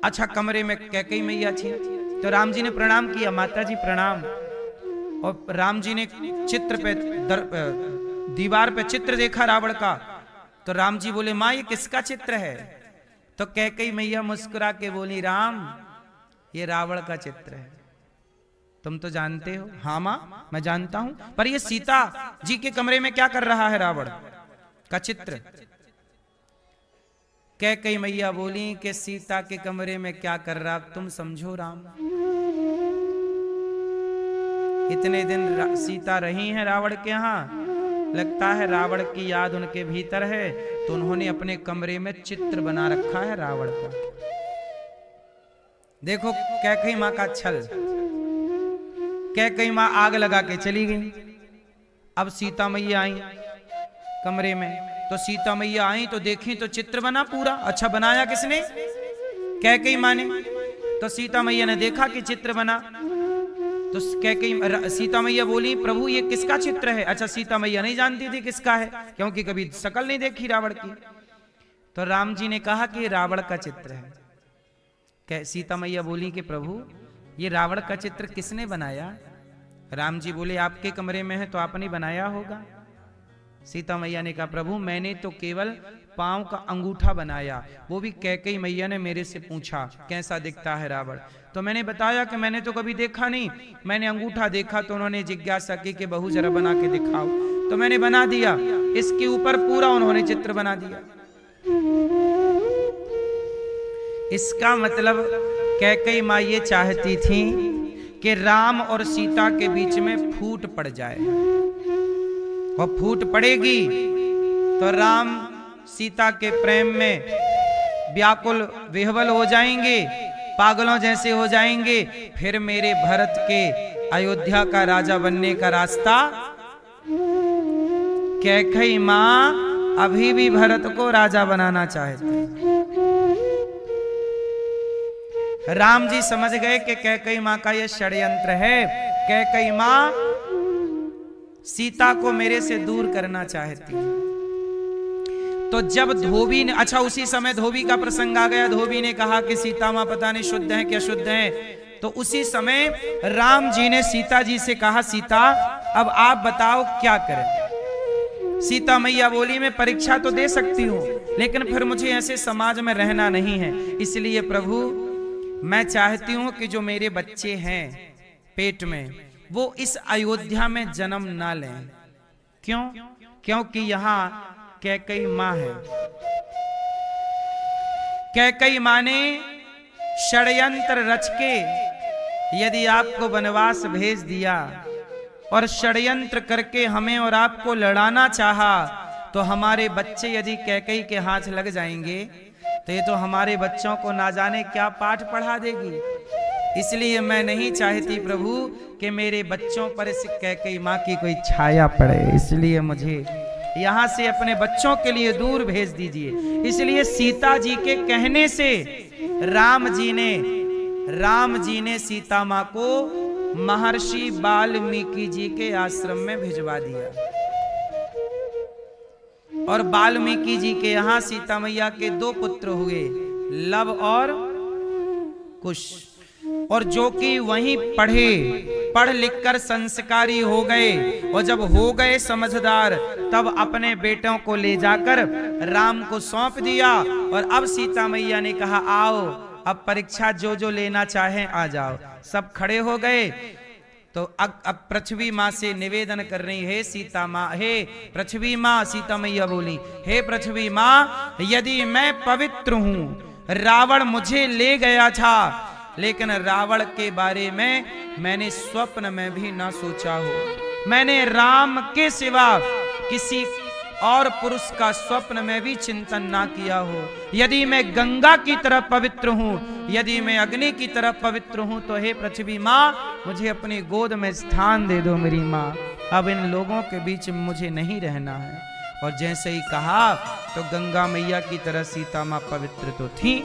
अच्छा, कमरे में कैकेयी मैया थी तो राम जी ने प्रणाम किया, माता जी प्रणाम। और राम जी ने चित्र पे दीवार पे चित्र देखा रावण का, तो राम जी बोले मां ये किसका चित्र है? तो कैकेयी मैया मुस्कुरा के बोली राम ये रावण का चित्र है, तुम तो जानते हो। हाँ मां मैं जानता हूं, पर ये सीता जी के कमरे में क्या कर रहा है रावण का चित्र? कैकेयी मैया बोली कि सीता के कमरे में क्या कर रहा तुम समझो राम। इतने दिन सीता रही हैं रावण के यहाँ, लगता है रावण की याद उनके भीतर है, तो उन्होंने अपने कमरे में चित्र बना रखा है रावण का। देखो कैकेयी मां का छल। कैकेयी मां आग लगा के चली गई। अब सीता मैया आई कमरे में, तो सीता मैया आई तो देखी तो चित्र बना पूरा। अच्छा बनाया किसने? कैकेयी मां ने। तो सीता मैया ने देखा कि चित्र बना, तो सीता मैया बोली प्रभु ये किसका चित्र है? अच्छा, सीता मैया नहीं जानती थी किसका है, क्योंकि कभी शक्ल नहीं देखी रावण की। तो राम जी ने कहा कि रावण का चित्र है। सीता मैया बोली कि प्रभु ये रावण का चित्र किसने बनाया? राम जी बोले आपके कमरे में है तो आपने बनाया होगा। सीता मैया ने कहा प्रभु मैंने तो केवल पांव का अंगूठा बनाया, वो भी कैकेयी मैया ने मेरे से पूछा कैसा दिखता है रावण, तो मैंने बताया कि मैंने तो कभी देखा नहीं, मैंने अंगूठा देखा तो उन्होंने जिज्ञासा की कि बहू जरा बना के दिखाओ, तो मैंने बना दिया। इसके ऊपर पूरा उन्होंने चित्र बना दिया। इसका मतलब कैकेयी मां ये चाहती थी कि राम और सीता के बीच में फूट पड़ जाए, और फूट पड़ेगी तो राम सीता के प्रेम में व्याकुल विह्वल हो जाएंगे, पागलों जैसे हो जाएंगे, फिर मेरे भरत के अयोध्या का राजा बनने का रास्ता। कैकेयी मां अभी भी भरत को राजा बनाना चाहती। राम जी समझ गए कि कैकेयी मां का यह षड्यंत्र है। कैकेयी मां सीता को मेरे से दूर करना चाहती है। तो जब धोबी ने, अच्छा उसी समय धोबी का प्रसंग आ गया, धोबी ने कहा कि सीता मां पता नहीं शुद्ध है क्या शुद्ध है, तो उसी समय राम जी ने सीता जी से कहा सीता अब आप बताओ क्या करें। सीता मैया बोली मैं परीक्षा तो दे सकती हूँ, लेकिन फिर मुझे ऐसे समाज में रहना नहीं है, इसलिए प्रभु मैं चाहती हूँ कि जो मेरे बच्चे हैं पेट में वो इस अयोध्या में जन्म ना लें। क्यों? क्योंकि यहाँ कैकेयी मां है। कैकेयी मां ने षड्यंत्र रच के यदि आपको वनवास भेज दिया और षड्यंत्र करके हमें और आपको लड़ाना चाहा, तो हमारे बच्चे यदि कैकेयी के हाथ लग जाएंगे तो ये तो हमारे बच्चों को ना जाने क्या पाठ पढ़ा देगी। इसलिए मैं नहीं चाहती प्रभु कि मेरे बच्चों पर इस कैकेयी मां की कोई छाया पड़े, इसलिए मुझे यहां से अपने बच्चों के लिए दूर भेज दीजिए। इसलिए सीता जी के कहने से राम जी ने सीता मां को महर्षि वाल्मीकि जी के आश्रम में भिजवा दिया, और वाल्मीकि जी के यहां सीता मैया के 2 पुत्र हुए, लव और कुश। और जो कि वहीं पढ़ लिख कर संस्कारी हो गए, और जब हो गए समझदार तब अपने बेटों को ले जाकर राम को सौंप दिया। और अब सीता मैया ने कहा आओ, अब परीक्षा जो जो लेना चाहे आ जाओ। सब खड़े हो गए। तो अब पृथ्वी माँ से निवेदन कर रही है सीता माँ, हे पृथ्वी माँ, सीता मैया बोली, हे पृथ्वी माँ, यदि मैं पवित्र हूँ, रावण मुझे ले गया था, लेकिन रावण के बारे में मैंने स्वप्न में भी ना सोचा हो। मैंने राम के सिवा किसी और पुरुष का स्वप्न में भी चिंतन ना किया हो। यदि मैं गंगा की तरह पवित्र हूँ, यदि मैं अग्नि की तरह पवित्र हूँ, तो हे पृथ्वी माँ, मुझे अपनी गोद में स्थान दे दो मेरी माँ। अब इन लोगों के बीच में मुझे नहीं रहना है। और जैसे ही कहा तो गंगा मैया की तरह सीता माँ पवित्र तो थी,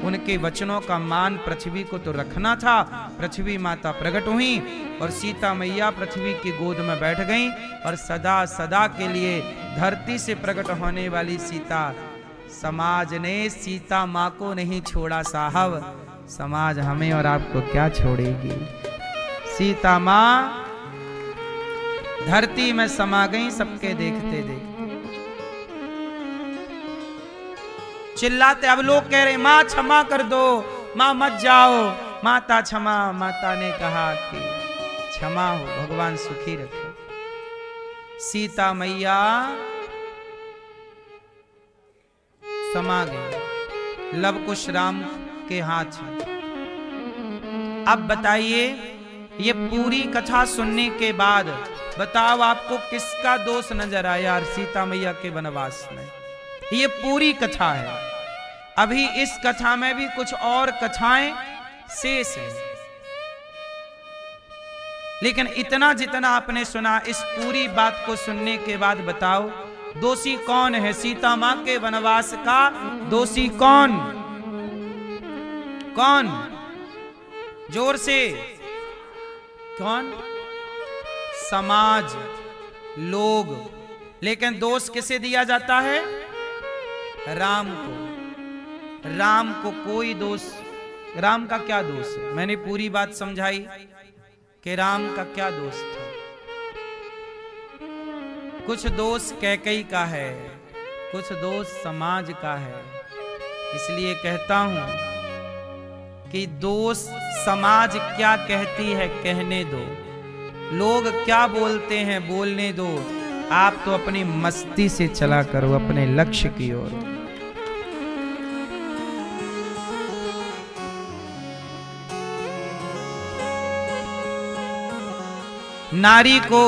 उनके वचनों का मान पृथ्वी को तो रखना था। पृथ्वी माता प्रकट हुई और सीता मैया पृथ्वी की गोद में बैठ गईं, और सदा सदा के लिए धरती से प्रकट होने वाली सीता, समाज ने सीता माँ को नहीं छोड़ा साहब, समाज हमें और आपको क्या छोड़ेगी। सीता माँ धरती में समा गई सबके देखते देखते। चिल्लाते, अब लोग कह रहे माँ क्षमा कर दो, माँ मत जाओ, माता क्षमा। माता ने कहा कि क्षमा हो, भगवान सुखी रखे। सीता मैया समा गई, लव कुश राम के हाथ में। अब बताइए, ये पूरी कथा सुनने के बाद बताओ आपको किसका दोष नजर आया सीता मैया के वनवास में। ये पूरी कथा है। अभी इस कथा में भी कुछ और कथाएं शेष हैं, लेकिन इतना जितना आपने सुना, इस पूरी बात को सुनने के बाद बताओ दोषी कौन है? सीता मां के वनवास का दोषी कौन? कौन? जोर से कौन? समाज, लोग। लेकिन दोष किसे दिया जाता है? राम को। राम को कोई दोष, राम का क्या दोष है? मैंने पूरी बात समझाई कि राम का क्या दोष था। कुछ दोष कैकेयी का है, कुछ दोष समाज का है। इसलिए कहता हूं कि दोष समाज क्या कहती है कहने दो, लोग क्या बोलते हैं बोलने दो, आप तो अपनी मस्ती से चला करो अपने लक्ष्य की ओर। नारी को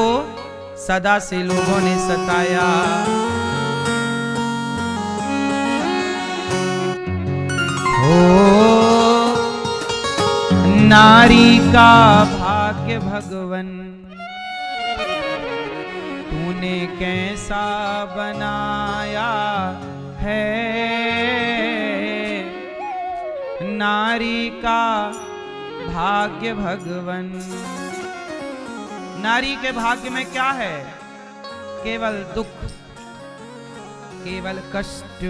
सदा से लोगों ने सताया, हो नारी का भाग्य भगवन तूने कैसा बनाया है। नारी का भाग्य भगवन। नारी के भाग्य में क्या है? केवल दुख, केवल कष्ट।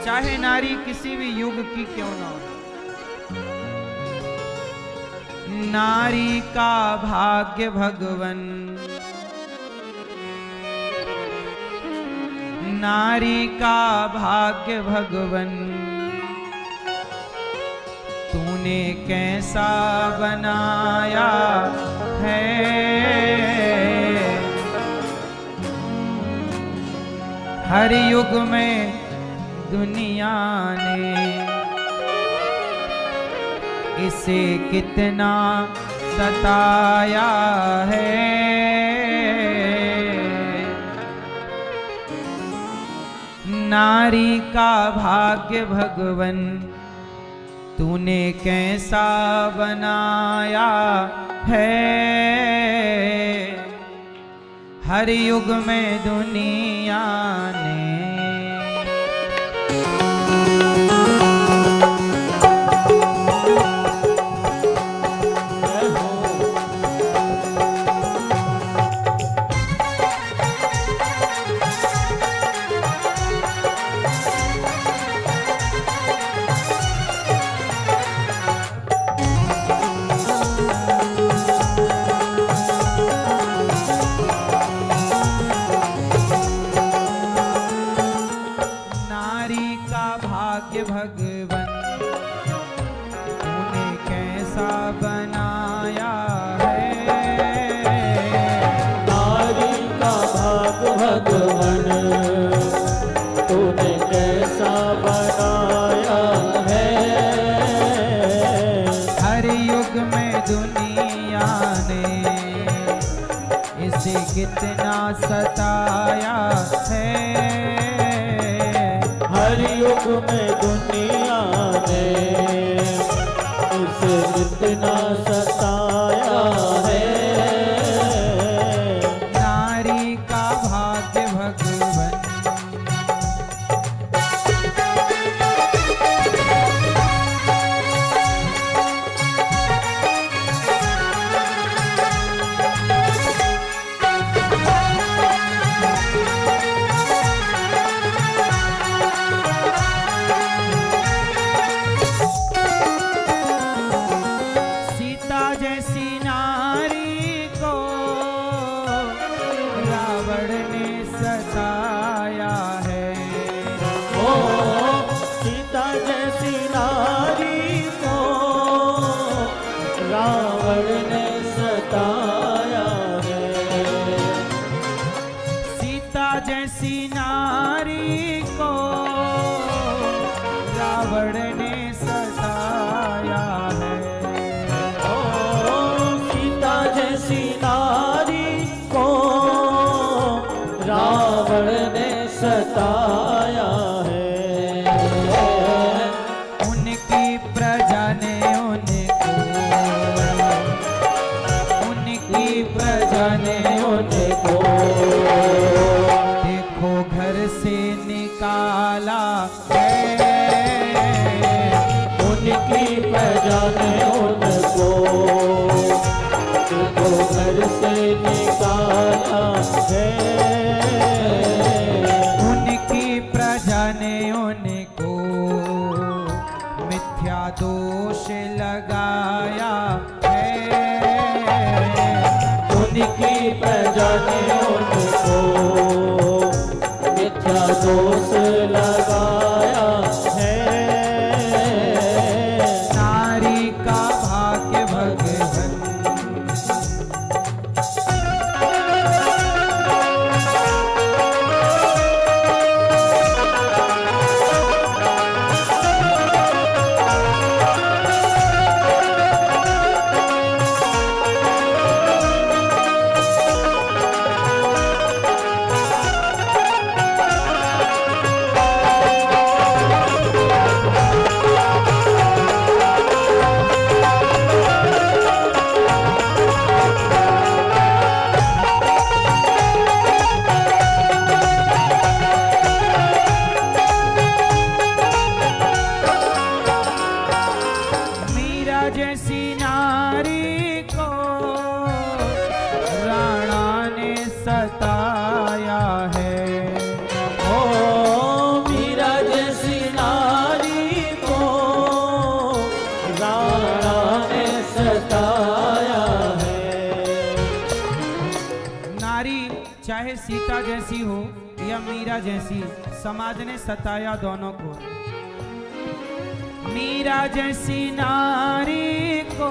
चाहे नारी किसी भी युग की क्यों ना हो। नारी का भाग्य भगवन, नारी का भाग्य भगवन तूने कैसा बनाया है। हर युग में दुनिया ने इसे कितना सताया है। नारी का भाग्य भगवन तूने कैसा बनाया है। हर युग में दुनिया ने भगवन तूने कैसा बनाया है। नारी का भाग भगवन तूने कैसा बनाया है। हर युग में दुनिया ने इसे कितना सताया है। हर युग में दुनिया ने इसे कितना सताया है। नारी का भाग्य भगवन जैसी नारी को रावण ने सताया है। ओ सीता जैसी नारी को रावण ने सताया है। सीता जैसी नारी को रावण ने सताया है। जैसी नारी को रावण ने सताया है। उनकी प्रजा ने उनको देखो घर से निकाला है। उनकी प्रजा ने उनको घर से निकाला है। उनकी प्रजा ने उनको मिथ्या दोष लगाया है। उनकी प्रजा ने उनको मिथ्या दोष लगाया है। नारी का भाग्य भगवन जैसी नारी को राणा ने सताया है। ओ मीरा जैसी नारी को राणा ने सताया है। नारी चाहे सीता जैसी हो या मीरा जैसी, समाज ने सताया दोनों को। मीरा जैसी नारी को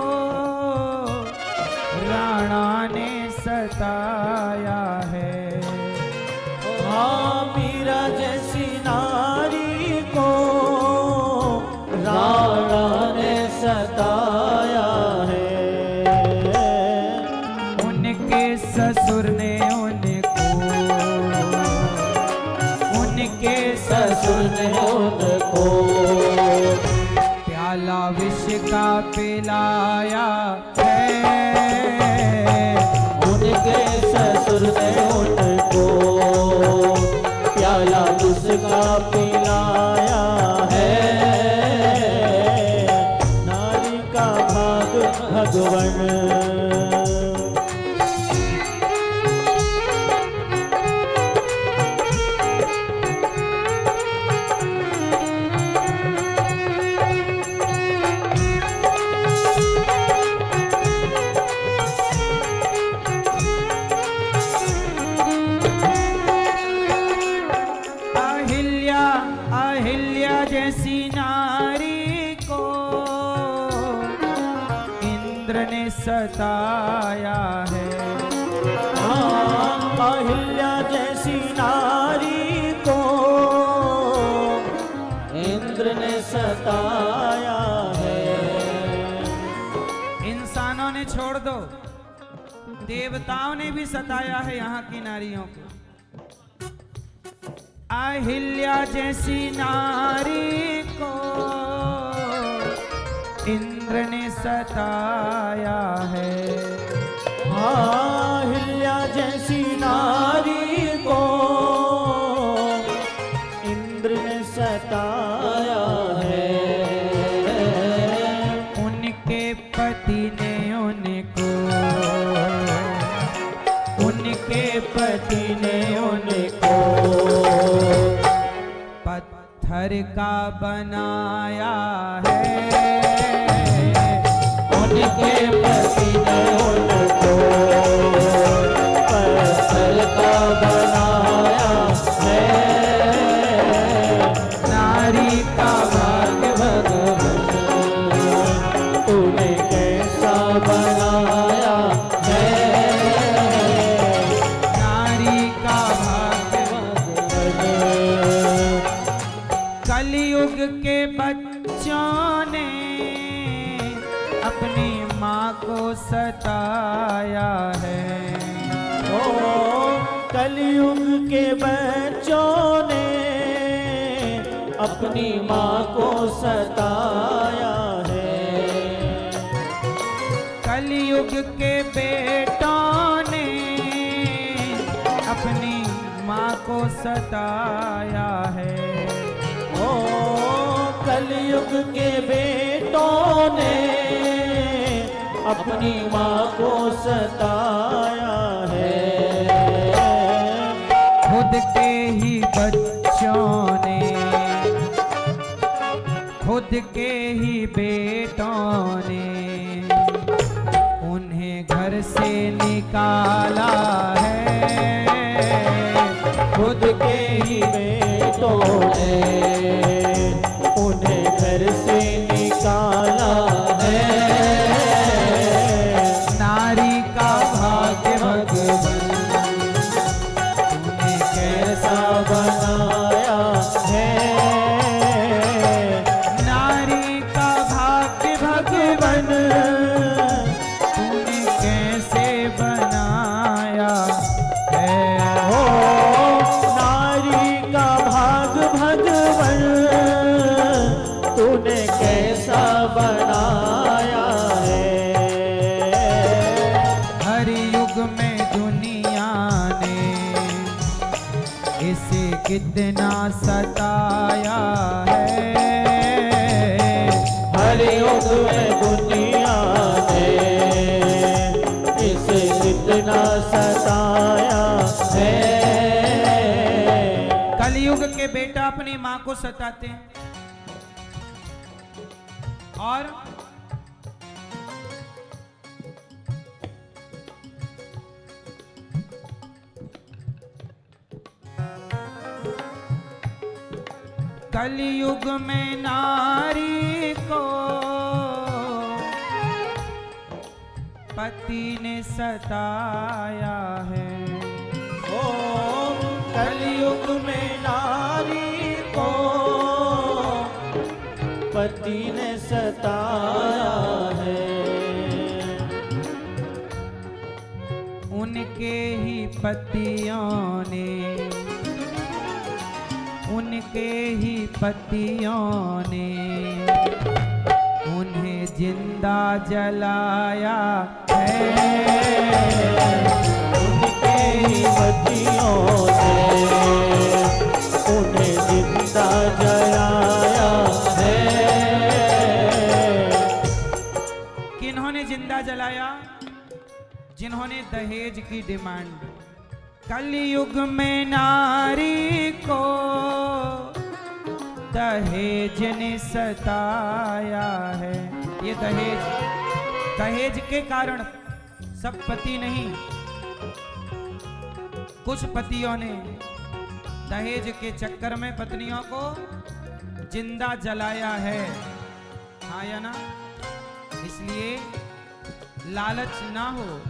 राणा ने सताया है। हाँ मीरा जैसी नारी को राणा ने सताया है। उनके ससुर ने उनको प्याला विष का पिलाया है। उनके ससुर ने उनको प्याला विष का पिलाया है। नारी का भाग भगवन अहिल्या जैसी नारी सताया है। अहिल्या जैसी नारी को इंद्र ने सताया है। इंसानों ने छोड़ दो, देवताओं ने भी सताया है यहाँ की नारियों को। अहिल्या जैसी नारी को इंद्र ने सताया है। अहिल्या जैसी नारी को इंद्र ने सताया है। उनके पति ने उनको, उनके पति ने उनको पत्थर का बनाया है। उनके पति ने उनको पत्थर का बनाया है। नारी का भाग्य भगवान तूने कैसा बनाया है। नारी का भाग्य भगवान कलयुग के बच्चों ने अपनी माँ को सताया है। ओ कलयुग के बच्चों ने अपनी माँ को सताया है। कलयुग के बेटों ने अपनी माँ को सताया है। ओ कलयुग के बेटों ने अपनी माँ को सताया है। खुद के ही बच्चों ने, खुद के ही बेटों ने उन्हें घर से निकाला है। खुद के ही बेटों ने उन्हें घर से निकाला है। नारी का भाग्य भगवान तूने कैसा बनाया है। नारी का भाग्य भगवान तूने कैसे बनाया है। ओ नारी का भाग भगवन तूने कैसा बनाया है। हर युग में दुनिया ने इसे कितना सताया है। हर युग में दुनिया ने इसे कितना सताया है। कलयुग के बेटा अपनी माँ को सताते हैं और कलयुग में नारी को पति ने सताया है। ओ कलयुग में नारी को पति ने सताया है। उनके ही पतियों ने, उनके ही पतियों ने उन्हें जिंदा जलाया है। उनके ही पतियों ने उन्हें जिंदा जलाया है। किन्होंने जिंदा जलाया? जिन्होंने दहेज की डिमांड। कलयुग में नारी को दहेज ने सताया है। ये दहेज के कारण सब पति नहीं, कुछ पतियों ने दहेज के चक्कर में पत्नियों को जिंदा जलाया है। हाँ या ना? इसलिए लालच ना हो,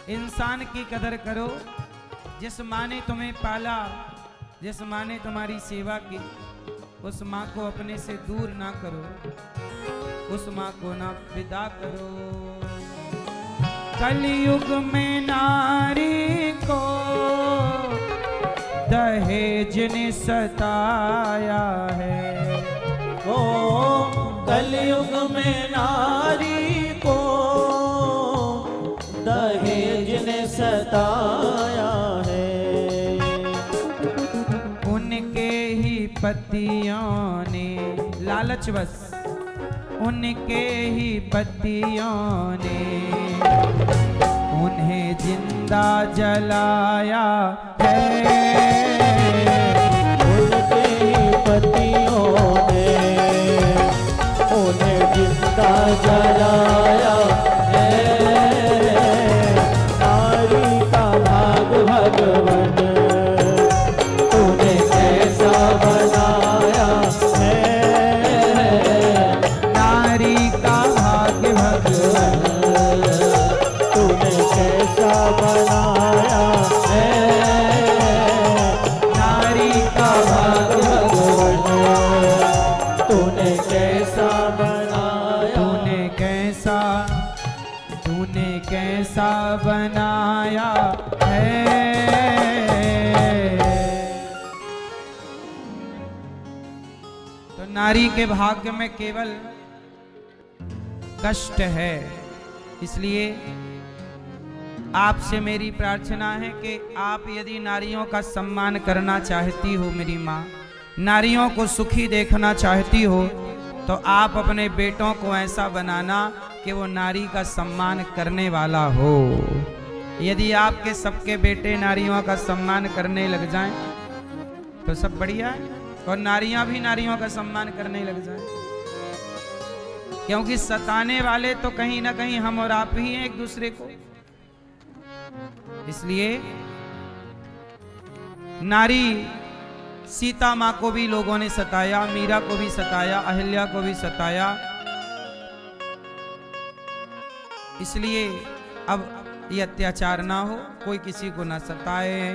इंसान की कदर करो। जिस माँ ने तुम्हें पाला, जिस माँ ने तुम्हारी सेवा की, उस माँ को अपने से दूर ना करो, उस माँ को ना विदा करो। कलयुग में नारी को दहेज ने सताया है। ओ कलयुग में नारी को दहेज ने सताया है। उनके ही पतियों ने लालचवश, उनके ही पतियों ने उन्हें जिंदा जलाया है। उनके ही पतियों ने उन्हें जिंदा जलाया है। नारी का भाग भगवन तूने कैसा बनाया है। नारी का भाग्य भगवान तूने कैसा बनाया है। नारी का भाग्य भगवन तूने कैसा बनाया। तूने कैसा बनाया है। तो नारी के भाग्य में केवल कष्ट है। इसलिए आपसे मेरी प्रार्थना है कि आप यदि नारियों का सम्मान करना चाहती हो, मेरी माँ, नारियों को सुखी देखना चाहती हो, तो आप अपने बेटों को ऐसा बनाना कि वो नारी का सम्मान करने वाला हो। यदि आपके सबके बेटे नारियों का सम्मान करने लग जाएं तो सब बढ़िया है, और नारियां भी नारियों का सम्मान करने लग जाएं। क्योंकि सताने वाले तो कहीं ना कहीं हम और आप ही हैं एक दूसरे को। इसलिए नारी सीता माँ को भी लोगों ने सताया, मीरा को भी सताया, अहिल्या को भी सताया। इसलिए अब ये अत्याचार ना हो, कोई किसी को ना सताए।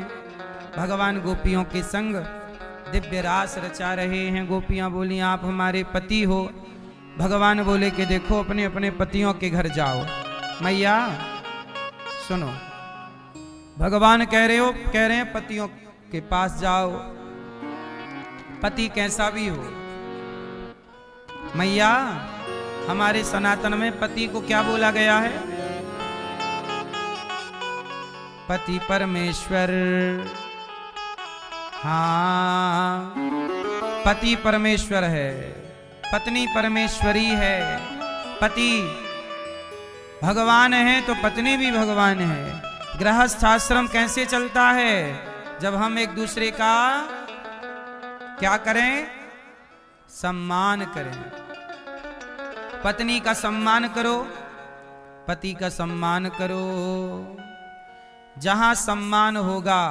भगवान गोपियों के संग दिव्य रास रचा रहे हैं। गोपियां बोली आप हमारे पति हो। भगवान बोले कि देखो अपने अपने पतियों के घर जाओ। मैया सुनो, भगवान कह रहे हैं पतियों के पास जाओ, पति कैसा भी हो। मैया हमारे सनातन में पति को क्या बोला गया है? पति परमेश्वर। हाँ, पति परमेश्वर है, पत्नी परमेश्वरी है। पति भगवान है तो पत्नी भी भगवान है। गृहस्थ आश्रम कैसे चलता है? जब हम एक दूसरे का क्या करें? सम्मान करें। पत्नी का सम्मान करो, पति का सम्मान करो। जहां सम्मान होगा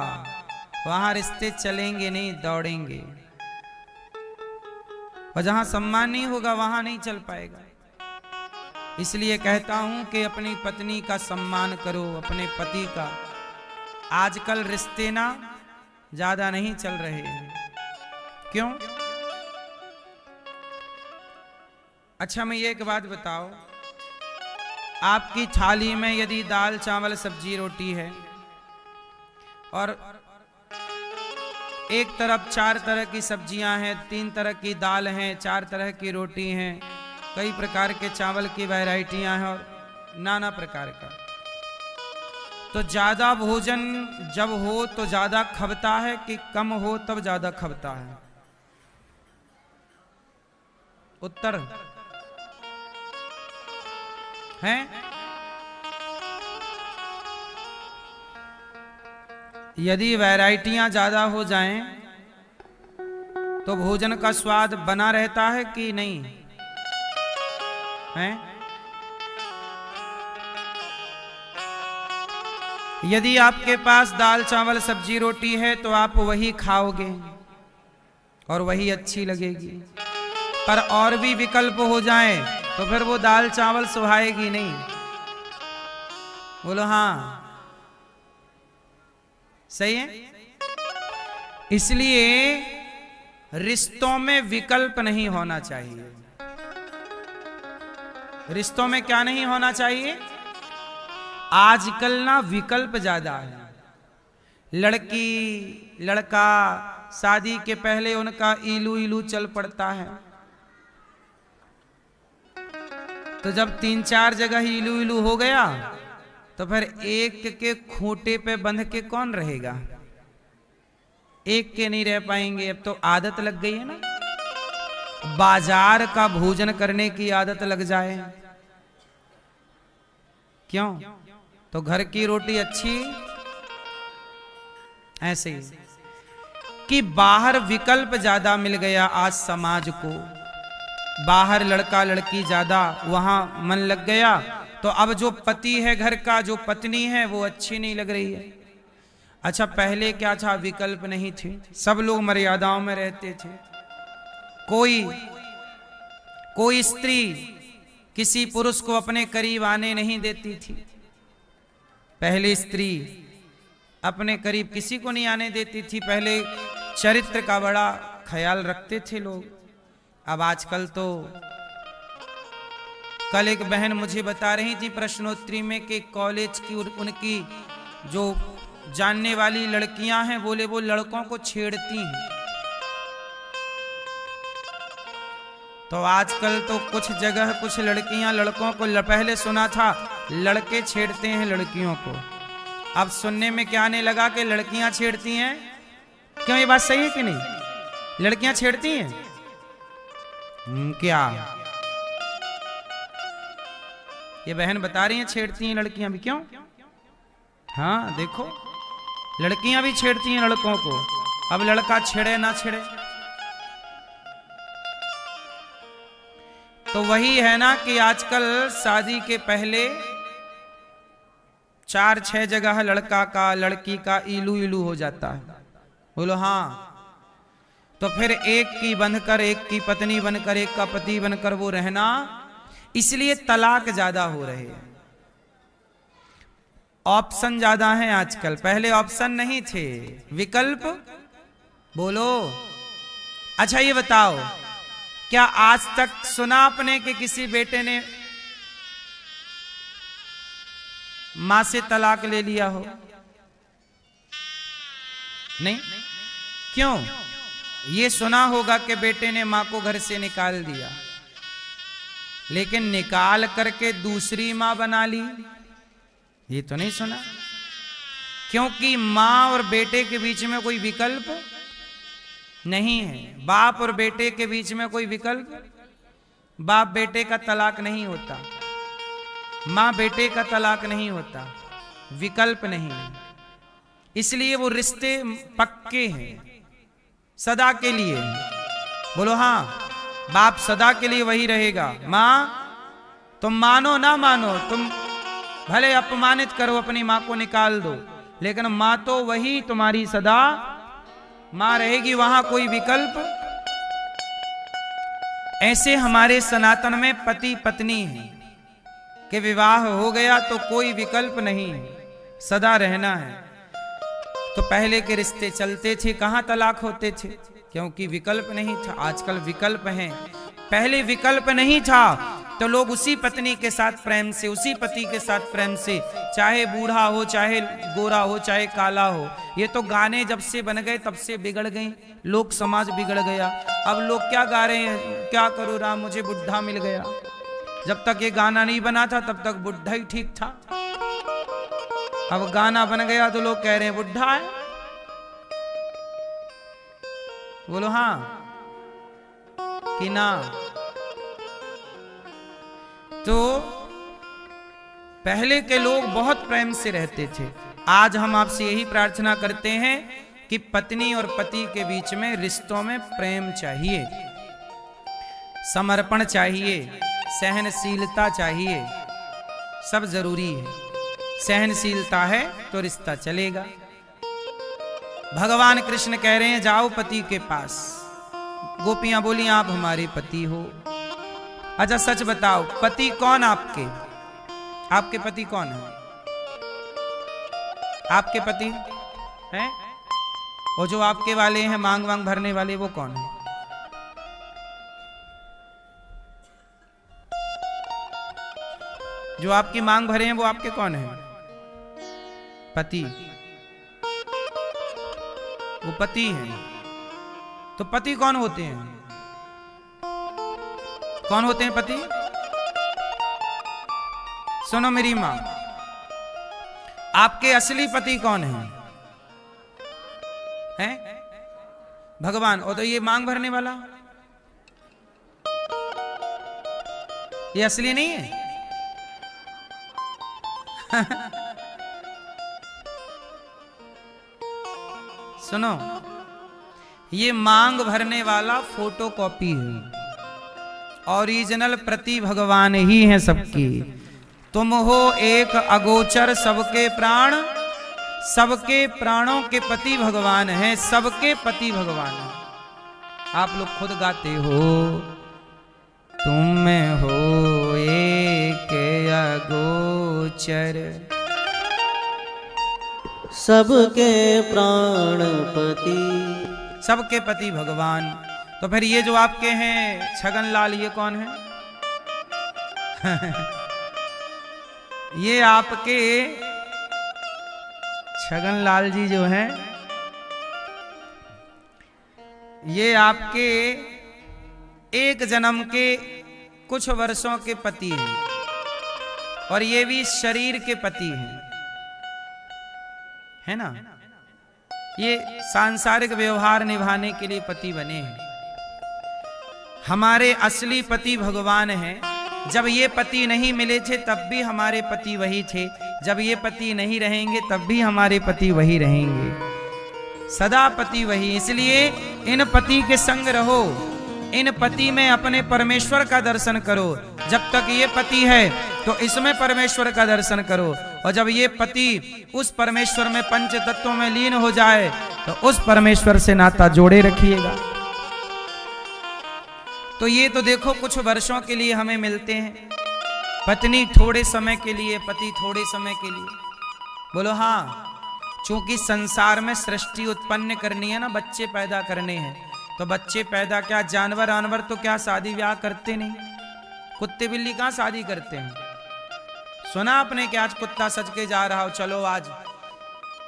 वहां रिश्ते चलेंगे नहीं, दौड़ेंगे। और जहां सम्मान नहीं होगा वहां नहीं चल पाएगा। इसलिए कहता हूं कि अपनी पत्नी का सम्मान करो, अपने पति का। आजकल रिश्ते ना ज्यादा नहीं चल रहे हैं। क्यों? अच्छा मैं ये एक बात बताओ, आपकी थाली में यदि दाल चावल सब्जी रोटी है और एक तरफ 4 तरह की सब्जियां हैं, 3 तरह की दाल हैं, 4 तरह की रोटी हैं, कई प्रकार के चावल की वैरायटियां हैं और नाना प्रकार का, तो ज्यादा भोजन जब हो तो ज्यादा खबता है कि कम हो तब ज्यादा खबता है? उत्तर है? यदि वैरायटियां ज्यादा हो जाएं तो भोजन का स्वाद बना रहता है कि नहीं है? यदि आपके पास दाल चावल सब्जी रोटी है तो आप वही खाओगे और वही अच्छी लगेगी। पर और भी विकल्प हो जाएं तो फिर वो दाल चावल सुहाएगी नहीं। बोलो हाँ, सही है। इसलिए रिश्तों में विकल्प नहीं होना चाहिए। रिश्तों में क्या नहीं होना चाहिए? आजकल ना विकल्प ज्यादा है। लड़की लड़का शादी के पहले उनका इलू इलू चल पड़ता है, तो जब 3-4 जगह इलू इलू हो गया तो फिर एक के खूंटे पे बंध के कौन रहेगा? एक के नहीं रह पाएंगे। अब तो आदत लग गई है ना, बाजार का भोजन करने की आदत लग जाए। क्यों? तो घर की रोटी अच्छी। ऐसे ही कि बाहर विकल्प ज्यादा मिल गया आज समाज को, बाहर लड़का लड़की ज्यादा, वहां मन लग गया, तो अब जो पति है घर का, जो पत्नी है वो अच्छी नहीं लग रही है। अच्छा पहले क्या था? विकल्प नहीं थे, सब लोग मर्यादाओं में रहते थे। कोई स्त्री किसी पुरुष को अपने करीब आने नहीं देती थी। पहले स्त्री अपने करीब किसी को नहीं आने देती थी। पहले चरित्र का बड़ा ख्याल रखते थे लोग। अब आजकल तो, कल एक बहन मुझे बता रही थी प्रश्नोत्तरी में कि कॉलेज की उनकी जो जानने वाली लड़कियां हैं, बोले वो लड़कों को छेड़ती हैं। तो आजकल तो कुछ जगह कुछ लड़कियां लड़कों को, पहले सुना था लड़के छेड़ते हैं लड़कियों को, अब सुनने में क्या आने लगा कि लड़कियां छेड़ती हैं। क्यों, ये बात सही है कि नहीं? लड़कियां छेड़ती हैं क्या? ये बहन बता रही हैं छेड़ती हैं लड़कियां भी। क्यों? हाँ देखो, लड़कियां भी छेड़ती हैं लड़कों को। अब लड़का छेड़े ना छेड़े, तो वही है ना कि आजकल शादी के पहले 4-6 जगह लड़का का लड़की का इलू इलू हो जाता है। बोलो हाँ। तो फिर एक की बनकर, एक की पत्नी बनकर, एक का पति बनकर वो रहना, इसलिए तलाक ज्यादा हो रहे हैं। ऑप्शन ज्यादा हैं आजकल, पहले ऑप्शन नहीं थे, विकल्प। बोलो अच्छा ये बताओ, क्या आज तक सुना आपने कि किसी बेटे ने मां से तलाक ले लिया हो? नहीं। क्यों? ये सुना होगा कि बेटे ने मां को घर से निकाल दिया, लेकिन निकाल करके दूसरी मां बना ली, ये तो नहीं सुना। क्योंकि मां और बेटे के बीच में कोई विकल्प नहीं है। बाप और बेटे के बीच में कोई विकल्प, बाप बेटे का तलाक नहीं होता, मां बेटे का तलाक नहीं होता, विकल्प नहीं है। इसलिए वो रिश्ते पक्के हैं, सदा के लिए। बोलो हाँ, बाप सदा के लिए वही रहेगा। मां तुम मानो ना मानो, तुम भले अपमानित करो, अपनी मां को निकाल दो, लेकिन मां तो वही तुम्हारी सदा मां रहेगी, वहां कोई विकल्प। ऐसे हमारे सनातन में पति पत्नी है कि विवाह हो गया तो कोई विकल्प नहीं है, सदा रहना है। तो पहले के रिश्ते चलते थे, कहां तलाक होते थे? क्योंकि विकल्प नहीं था। आजकल विकल्प हैं, पहले विकल्प नहीं था तो लोग उसी पत्नी के साथ प्रेम से, उसी पति के साथ प्रेम से, चाहे बूढ़ा हो, चाहे गोरा हो, चाहे काला हो। ये तो गाने जब से बन गए तब से बिगड़ गए, लोक समाज बिगड़ गया। अब लोग क्या गा रहे हैं, क्या करूं राम मुझे बुढ़ा मिल गया। जब तक ये गाना नहीं बना था तब तक बुढ़ा ही ठीक था। अब गाना बन गया तो लोग कह रहे हैं बुढ़ा है। बोलो हाँ कि ना? तो पहले के लोग बहुत प्रेम से रहते थे। आज हम आपसे यही प्रार्थना करते हैं कि पत्नी और पति के बीच में रिश्तों में प्रेम चाहिए, समर्पण चाहिए, सहनशीलता चाहिए, सब जरूरी है। सहनशीलता है तो रिश्ता चलेगा। भगवान कृष्ण कह रहे हैं जाओ पति के पास। गोपियां बोली आप हमारे पति हो। अच्छा सच बताओ, पति कौन आपके? आपके पति कौन है? आपके पति हैं, और जो आपके वाले हैं मांग वांग भरने वाले, वो कौन है? जो आपकी मांग भरे हैं वो आपके कौन है? पति। वो पति हैं। तो पति कौन होते हैं? कौन होते हैं पति? सुनो मेरी मां, आपके असली पति कौन हैं? हैं? भगवान। और तो ये मांग भरने वाला, ये असली नहीं है? सुनो, ये मांग भरने वाला फोटोकॉपी है, ओरिजिनल प्रति भगवान ही है सबकी। तुम हो एक अगोचर सबके प्राण, सबके प्राणों के पति भगवान हैं, सबके पति भगवान हैं। आप लोग खुद गाते हो, तुम हो एक अगोचर सबके प्राणपति, सबके पति भगवान। तो फिर ये जो आपके हैं छगन लाल, ये कौन है? ये आपके छगन लाल जी जो हैं, ये आपके एक जन्म के कुछ वर्षों के पति हैं, और ये भी शरीर के पति हैं, है ना? ये सांसारिक व्यवहार निभाने के लिए पति बने हैं। हमारे असली पति भगवान हैं। जब ये पति नहीं मिले थे तब भी हमारे पति वही थे, जब ये पति नहीं रहेंगे तब भी हमारे पति वही रहेंगे, सदा पति वही। इसलिए इन पति के संग रहो, इन पति में अपने परमेश्वर का दर्शन करो। जब तक ये पति है तो इसमें परमेश्वर का दर्शन करो, और जब ये पति उस परमेश्वर में पंच तत्वों में लीन हो जाए तो उस परमेश्वर से नाता जोड़े रखिएगा। तो ये तो देखो कुछ वर्षों के लिए हमें मिलते हैं, पत्नी थोड़े समय के लिए, पति थोड़े समय के लिए। बोलो हाँ। चूंकि संसार में सृष्टि उत्पन्न करनी है ना, बच्चे पैदा करने हैं, तो बच्चे पैदा क्या, जानवर जानवर तो क्या शादी ब्याह करते नहीं? कुत्ते बिल्ली कहाँ शादी करते हैं? सुना आपने कि आज कुत्ता सज के जा रहा हो, चलो आज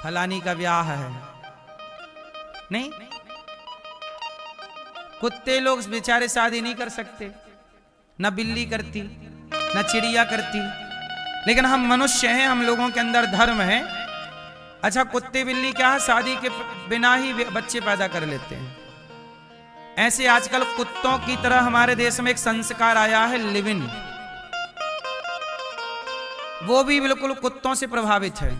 फलानी का ब्याह है? नहीं, कुत्ते लोग बेचारे शादी नहीं कर सकते, न बिल्ली करती न चिड़िया करती, लेकिन हम मनुष्य हैं, हम लोगों के अंदर धर्म है। अच्छा, कुत्ते बिल्ली क्या है, शादी के बिना ही बच्चे पैदा कर लेते हैं। ऐसे आजकल कुत्तों की तरह हमारे देश में एक संस्कार आया है, लिव इन। वो भी बिल्कुल कुत्तों से प्रभावित है।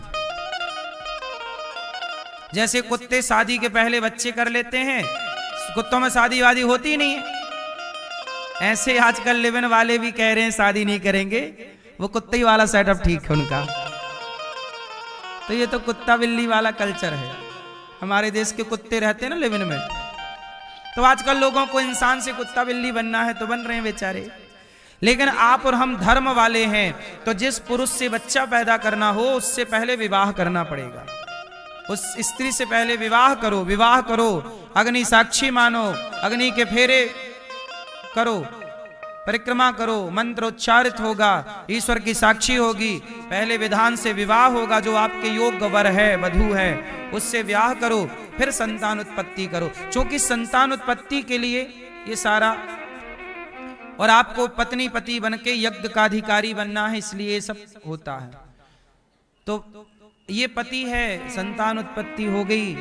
जैसे कुत्ते शादी के पहले बच्चे कर लेते हैं, कुत्तों में शादी वादी होती नहीं है, ऐसे आजकल लिव इन वाले भी कह रहे हैं शादी नहीं करेंगे, वो कुत्ते ही वाला सेटअप ठीक है उनका। तो ये तो कुत्ता बिल्ली वाला कल्चर है। हमारे देश के कुत्ते रहते हैं ना लिव इन में, तो आजकल लोगों को इंसान से कुत्ता बिल्ली बनना है तो बन रहे हैं बेचारे। लेकिन आप और हम धर्म वाले हैं, तो जिस पुरुष से बच्चा पैदा करना हो उससे पहले विवाह करना पड़ेगा। उस स्त्री से पहले विवाह करो, विवाह करो, अग्नि साक्षी मानो, अग्नि के फेरे करो, परिक्रमा करो, मंत्र उच्चारित होगा, ईश्वर की साक्षी होगी, पहले विधान से विवाह होगा, जो आपके योग्य वर है, वधू है, उससे ब्याह करो, फिर संतान उत्पत्ति करो। क्योंकि संतान उत्पत्ति के लिए ये सारा, और आपको पत्नी पति बन के यज्ञ का अधिकारी बनना है, इसलिए ये सब होता है। तो ये पति है, संतान उत्पत्ति हो गई,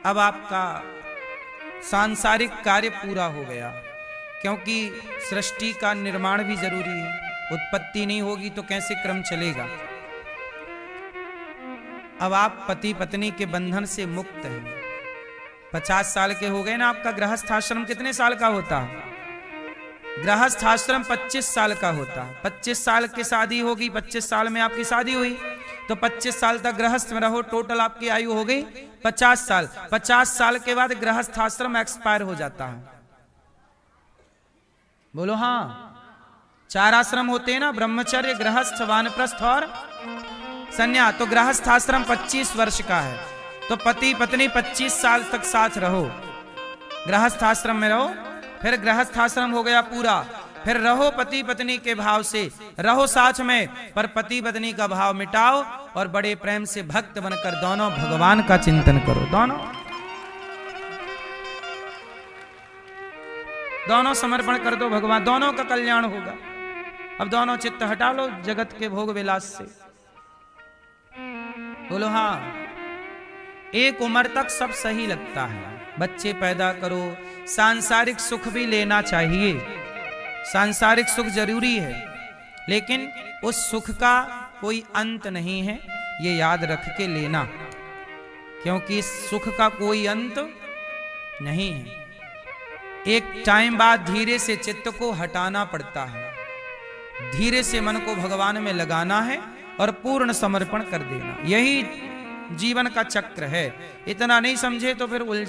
अब आपका सांसारिक कार्य पूरा हो गया, क्योंकि सृष्टि का निर्माण भी जरूरी है। उत्पत्ति नहीं होगी तो कैसे क्रम चलेगा। अब आप पति पत्नी के बंधन से मुक्त हैं। 50 साल के हो गए ना, आपका गृहस्थ आश्रम कितने साल का होता है? गृहस्थ आश्रम 25 साल का होता है। 25 साल की शादी होगी, 25 साल में आपकी शादी हुई, तो 25 साल तक गृहस्थ में रहो, टोटल आपकी आयु हो गई 50 साल। 50 साल के बाद गृहस्थ आश्रम एक्सपायर हो जाता है। बोलो हाँ। 4 आश्रम होते हैं ना, ब्रह्मचर्य, गृहस्थ, वानप्रस्थ और संन्यास तो गृहस्थाश्रम 25 वर्ष का है, तो पति पत्नी 25 साल तक साथ रहो, गृहस्थाश्रम में रहो। फिर गृहस्थाश्रम हो गया पूरा, फिर रहो पति पत्नी के भाव से, रहो साथ में, पर पति पत्नी का भाव मिटाओ और बड़े प्रेम से भक्त बनकर दोनों भगवान का चिंतन करो। दोनों समर्पण कर दो भगवान, दोनों का कल्याण होगा। अब दोनों चित्त हटा लो जगत के भोग विलास से, बोलो हाँ। एक उम्र तक सब सही लगता है, बच्चे पैदा करो, सांसारिक सुख भी लेना चाहिए, सांसारिक सुख जरूरी है, लेकिन उस सुख का कोई अंत नहीं है, ये याद रख के लेना, क्योंकि इस सुख का कोई अंत नहीं है। एक टाइम बाद धीरे से चित्त को हटाना पड़ता है, धीरे से मन को भगवान में लगाना है और पूर्ण समर्पण कर देना, यही जीवन का चक्र है। इतना नहीं समझे तो फिर उलझे